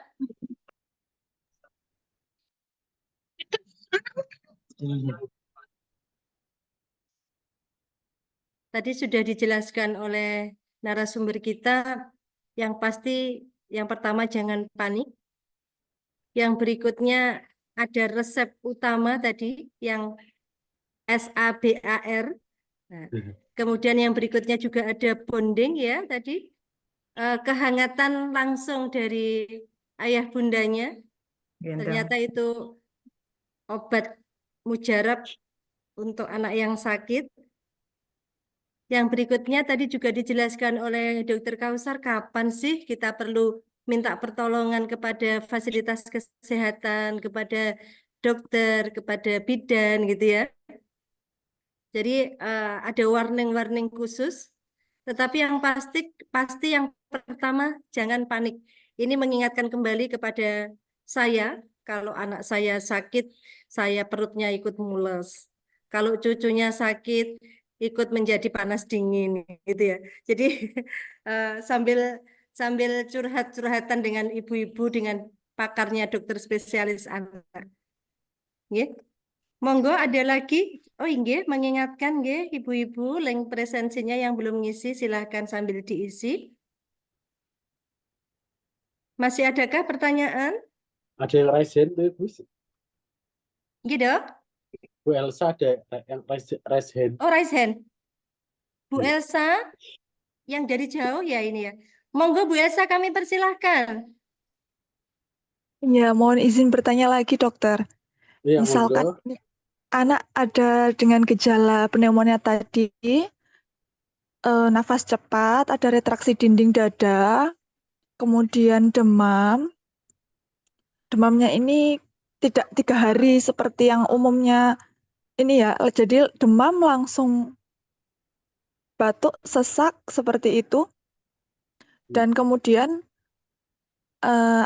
Tadi sudah dijelaskan oleh narasumber kita, yang pasti yang pertama jangan panik. Yang berikutnya ada resep utama tadi yang SABAR. Nah, kemudian yang berikutnya juga ada bonding ya tadi. Kehangatan langsung dari ayah bundanya. Ternyata itu obat mujarab untuk anak yang sakit. Yang berikutnya tadi juga dijelaskan oleh Dr. Kausar, kapan sih kita perlu minta pertolongan kepada fasilitas kesehatan, kepada dokter, kepada bidan gitu ya. Jadi ada warning-warning khusus. Tetapi yang pasti yang pertama jangan panik. Ini mengingatkan kembali kepada saya, kalau anak saya sakit, saya perutnya ikut mules. Kalau cucunya sakit, ikut menjadi panas dingin gitu ya. Jadi sambil curhat-curhatan dengan ibu-ibu, dengan pakarnya dokter spesialis anak. Nggih. Monggo ada lagi. Oh inggih, mengingatkan nggih ibu-ibu link presensinya yang belum ngisi silahkan sambil diisi. Masih adakah pertanyaan? Ada yang raise hand, Bu? Nggih, Dok? Bu Elsa ada yang raise hand. Oh, raise hand. Bu Elsa, yang dari jauh ya ini ya. Monggo Bu Elsa kami persilahkan. Ya, mohon izin bertanya lagi, dokter. Iya, Misalkan monggo. ini anak ada dengan gejala pneumonia tadi, nafas cepat, ada retraksi dinding dada, kemudian demam. Demamnya ini tidak 3 hari seperti yang umumnya ini ya, jadi demam langsung batuk, sesak seperti itu. Dan kemudian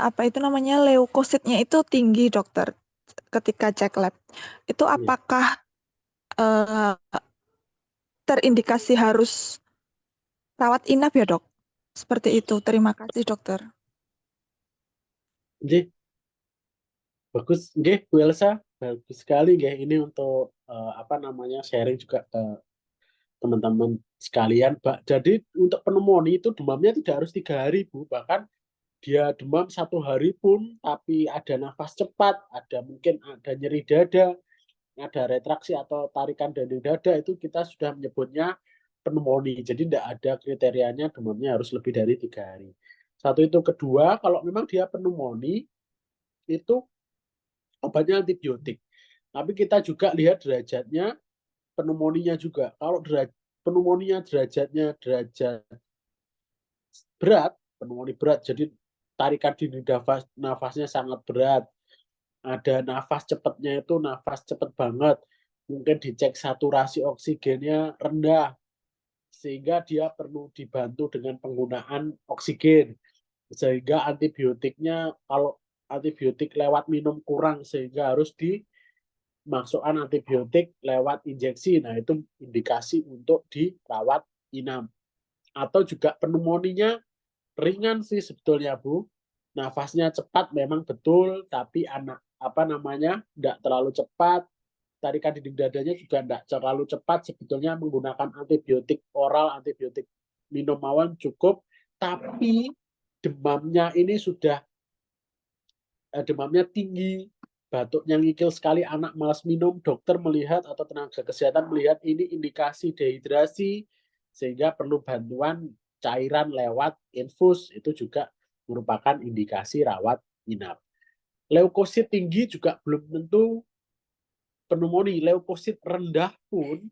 apa itu namanya leukositnya itu tinggi, dokter, ketika cek lab. Itu Iya. apakah terindikasi harus rawat inap ya, dok? Seperti itu. Terima kasih, dokter. Nggih, bagus nggih Bu Elsa, bagus sekali nggih ini untuk apa namanya sharing juga ke teman-teman sekalian. Jadi untuk pneumonia itu demamnya tidak harus 3 hari Bu, bahkan dia demam 1 hari pun tapi ada nafas cepat, ada mungkin ada nyeri dada, ada retraksi atau tarikan dinding dada, itu kita sudah menyebutnya pneumonia. Jadi tidak ada kriterianya demamnya harus lebih dari 3 hari. Satu itu. Kedua, kalau memang dia pneumonia itu obatnya antibiotik. Tapi kita juga lihat derajatnya pneumonia juga. Kalau pneumonia derajatnya derajat berat, pneumonia berat, jadi tarikan dinding nafasnya sangat berat. Ada nafas cepatnya itu nafas cepat banget. Mungkin dicek saturasi oksigennya rendah, sehingga dia perlu dibantu dengan penggunaan oksigen. Sehingga antibiotiknya, kalau antibiotik lewat minum kurang, sehingga harus dimasukkan antibiotik lewat injeksi. Nah, itu indikasi untuk dirawat inap. Atau juga pneumonia ringan sih sebetulnya Bu. Nafasnya cepat memang betul, tapi tidak terlalu cepat. Tarikan dinding dadanya juga tidak terlalu cepat. Sebetulnya menggunakan antibiotik oral, antibiotik minum awan cukup. Tapi demamnya ini sudah demamnya tinggi, batuknya ngikil sekali, anak malas minum, dokter melihat atau tenaga kesehatan melihat ini indikasi dehidrasi, sehingga perlu bantuan cairan lewat infus, itu juga merupakan indikasi rawat inap. Leukosit tinggi juga belum tentu pneumonia. Leukosit rendah pun,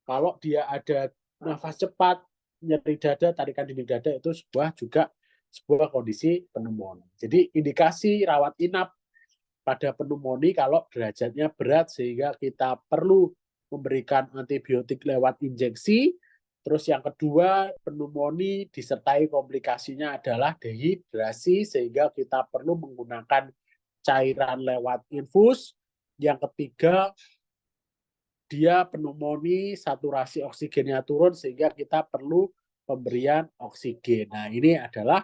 kalau dia ada nafas cepat, nyeri dada, tarikan dinding dada, itu sebuah kondisi pneumonia. Jadi indikasi rawat inap pada pneumonia kalau derajatnya berat sehingga kita perlu memberikan antibiotik lewat injeksi. Terus yang kedua, pneumonia disertai komplikasinya adalah dehidrasi sehingga kita perlu menggunakan cairan lewat infus. Yang ketiga, dia pneumonia saturasi oksigennya turun sehingga kita perlu pemberian oksigen. Nah, ini adalah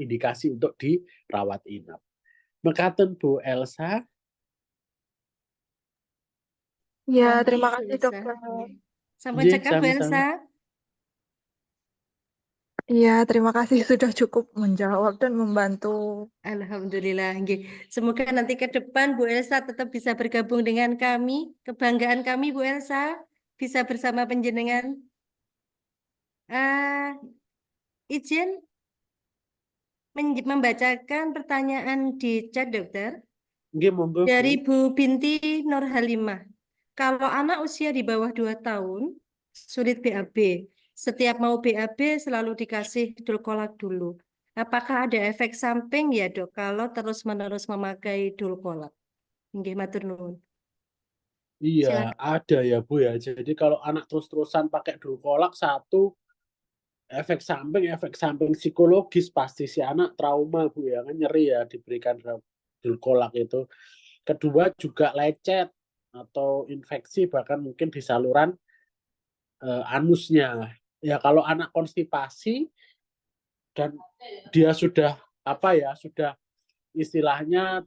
indikasi untuk dirawat inap. Mekaten Bu Elsa. Ya, terima Bu kasih, Elsa. dokter. Sampun Nggih, cekap Bu Elsa. sami-sami. Iya, terima kasih sudah cukup menjawab dan membantu. Alhamdulillah. Nggih. Semoga nanti ke depan Bu Elsa tetap bisa bergabung dengan kami. Kebanggaan kami Bu Elsa bisa bersama penjenengan. Izin membacakan pertanyaan di chat, dokter. Nggih, monggo Dari Bu. Bu Binti Nur Halimah. Kalau anak usia di bawah 2 tahun, sulit BAB. Setiap mau BAB selalu dikasih dulkolak dulu. Apakah ada efek samping ya dok kalau terus-menerus memakai dulkolak? Nggih, matur nuwun. Iya, Silakan. ada ya Bu ya. Jadi kalau anak terus-terusan pakai dulkolak, satu efek samping psikologis, pasti si anak trauma Bu ya, kan nyeri ya diberikan dulkolak itu. Kedua juga lecet atau infeksi bahkan mungkin di saluran anusnya. Ya kalau anak konstipasi dan dia sudah sudah istilahnya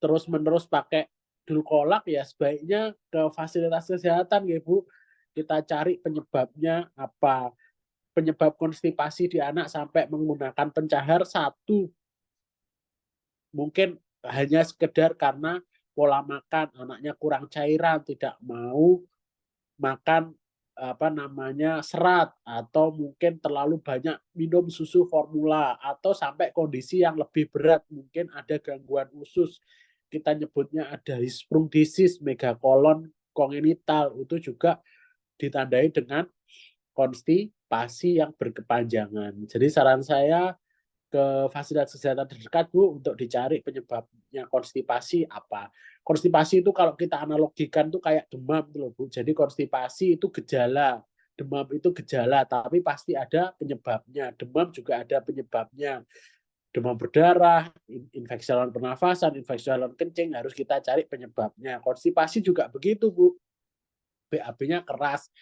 terus-menerus pakai dulkolak, ya sebaiknya ke fasilitas kesehatan ya Bu. Kita cari penyebabnya apa. Penyebab konstipasi di anak sampai menggunakan pencahar, satu mungkin hanya sekedar karena pola makan, anaknya kurang cairan, tidak mau makan serat, atau mungkin terlalu banyak minum susu formula, atau sampai kondisi yang lebih berat, mungkin ada gangguan usus, kita nyebutnya ada Hirschsprung disease, megakolon kongenital, itu juga ditandai dengan konstipasi yang berkepanjangan. Jadi saran saya ke fasilitas kesehatan terdekat, Bu, untuk dicari penyebabnya konstipasi apa. Konstipasi itu kalau kita analogikan tuh kayak demam tuh loh, Bu. Jadi konstipasi itu gejala, demam itu gejala, tapi pasti ada penyebabnya. Demam juga ada penyebabnya. Demam berdarah, infeksi saluran pernafasan, infeksi saluran kencing, harus kita cari penyebabnya. Konstipasi juga begitu, Bu. BAB-nya keras.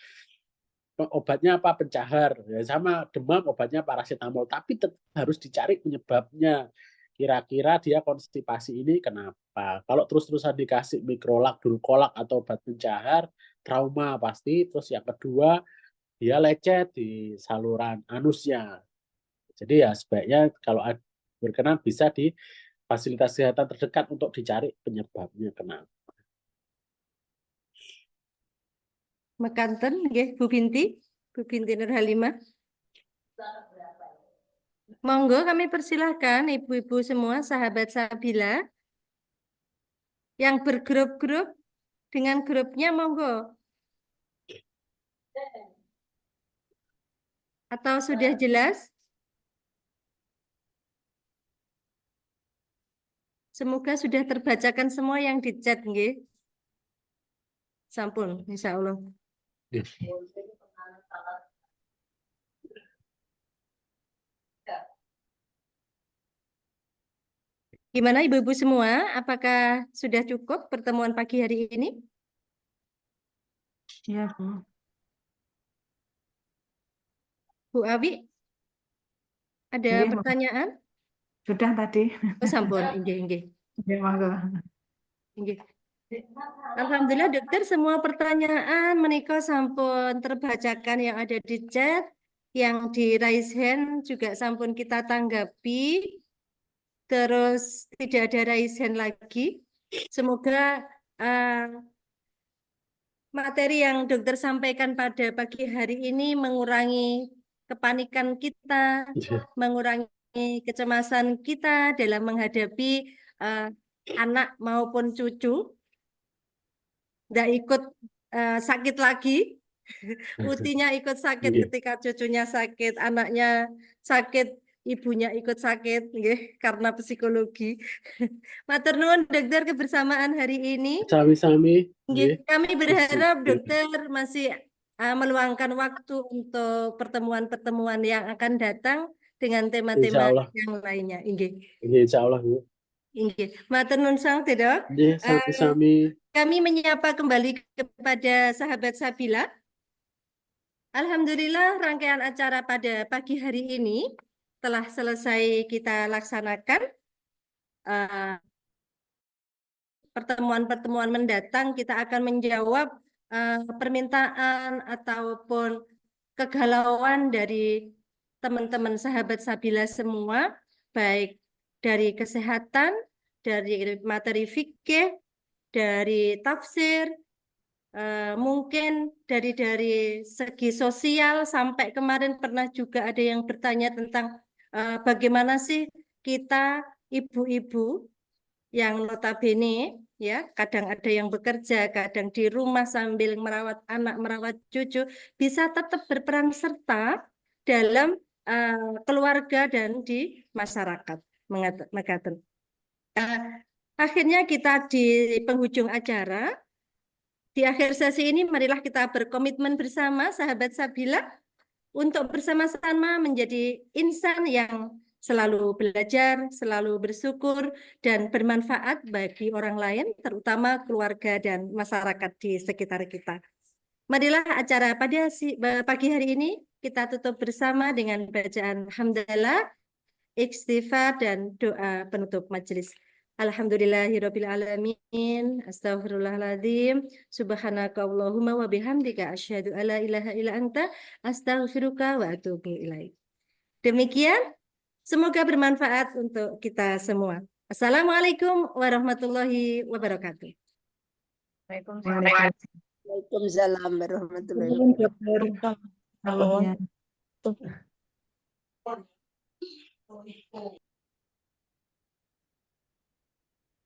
Obatnya apa? Pencahar. Ya, sama demam obatnya paracetamol, tapi tetap harus dicari penyebabnya. Kira-kira dia konstipasi ini kenapa? Kalau terus-terusan dikasih mikrolak, dulkolak atau obat pencahar, trauma pasti. Terus yang kedua, dia lecet di saluran anusnya. Jadi ya sebaiknya kalau berkenan bisa di fasilitas kesehatan terdekat untuk dicari penyebabnya kenapa. Mekanten nggih Bu Binti Nurhalimah. Monggo kami persilahkan ibu-ibu semua sahabat Sabila yang bergrup-grup dengan grupnya monggo. Atau sudah jelas? Semoga sudah terbacakan semua yang di chat nggih. Sampun, insya Allah. Gimana ibu-ibu semua? Apakah sudah cukup pertemuan pagi hari ini? Ya, Bu. Bu Abi, ada Nggih, Bu. pertanyaan? Sudah tadi. Oh, sampun, inggih. Ya, monggo. Inggih. Alhamdulillah dokter, semua pertanyaan menika sampun terbacakan yang ada di chat, yang di raise hand juga sampun kita tanggapi. Terus tidak ada raise hand lagi. Semoga materi yang dokter sampaikan pada pagi hari ini mengurangi kepanikan kita, mengurangi kecemasan kita dalam menghadapi anak maupun cucu. Nggak ikut sakit lagi, utinya ikut sakit ketika cucunya sakit, anaknya sakit, ibunya ikut sakit, karena psikologi. Matur nuwun dokter kebersamaan hari ini. Sami-sami. Kami berharap dokter masih meluangkan waktu untuk pertemuan-pertemuan yang akan datang dengan tema-tema yang lainnya. Insya Allah, Bu. Matur nuwun sang Dok. Sami-sami. Kami menyapa kembali kepada sahabat Sabila. Alhamdulillah rangkaian acara pada pagi hari ini telah selesai kita laksanakan. Pertemuan-pertemuan mendatang kita akan menjawab permintaan ataupun kegalauan dari teman-teman sahabat Sabila semua, baik dari kesehatan, dari materi fikih, dari tafsir, mungkin dari segi sosial, sampai kemarin pernah juga ada yang bertanya tentang bagaimana sih kita ibu-ibu yang notabene ya kadang ada yang bekerja, kadang di rumah sambil merawat anak, merawat cucu, bisa tetap berperan serta dalam keluarga dan di masyarakat. Mengaten. Akhirnya kita di penghujung acara. Di akhir sesi ini marilah kita berkomitmen bersama sahabat Sabila untuk bersama-sama menjadi insan yang selalu belajar, selalu bersyukur, dan bermanfaat bagi orang lain, terutama keluarga dan masyarakat di sekitar kita. Marilah acara pada pagi hari ini kita tutup bersama dengan bacaan hamdalah, istighfar, dan doa penutup majelis. Alhamdulillahirabbil alamin, astaghfirullahaladzim, subhanaka Allahumma wa bihamdika asyhadu alla ilaha illa anta, astaghfiruka wa atubu ilaik. Demikian, semoga bermanfaat untuk kita semua. Assalamualaikum warahmatullahi wabarakatuh. Waalaikumsalam. Waalaikumsalam warahmatullahi Nuhun, wabarakatuh. dokter. Allahnya.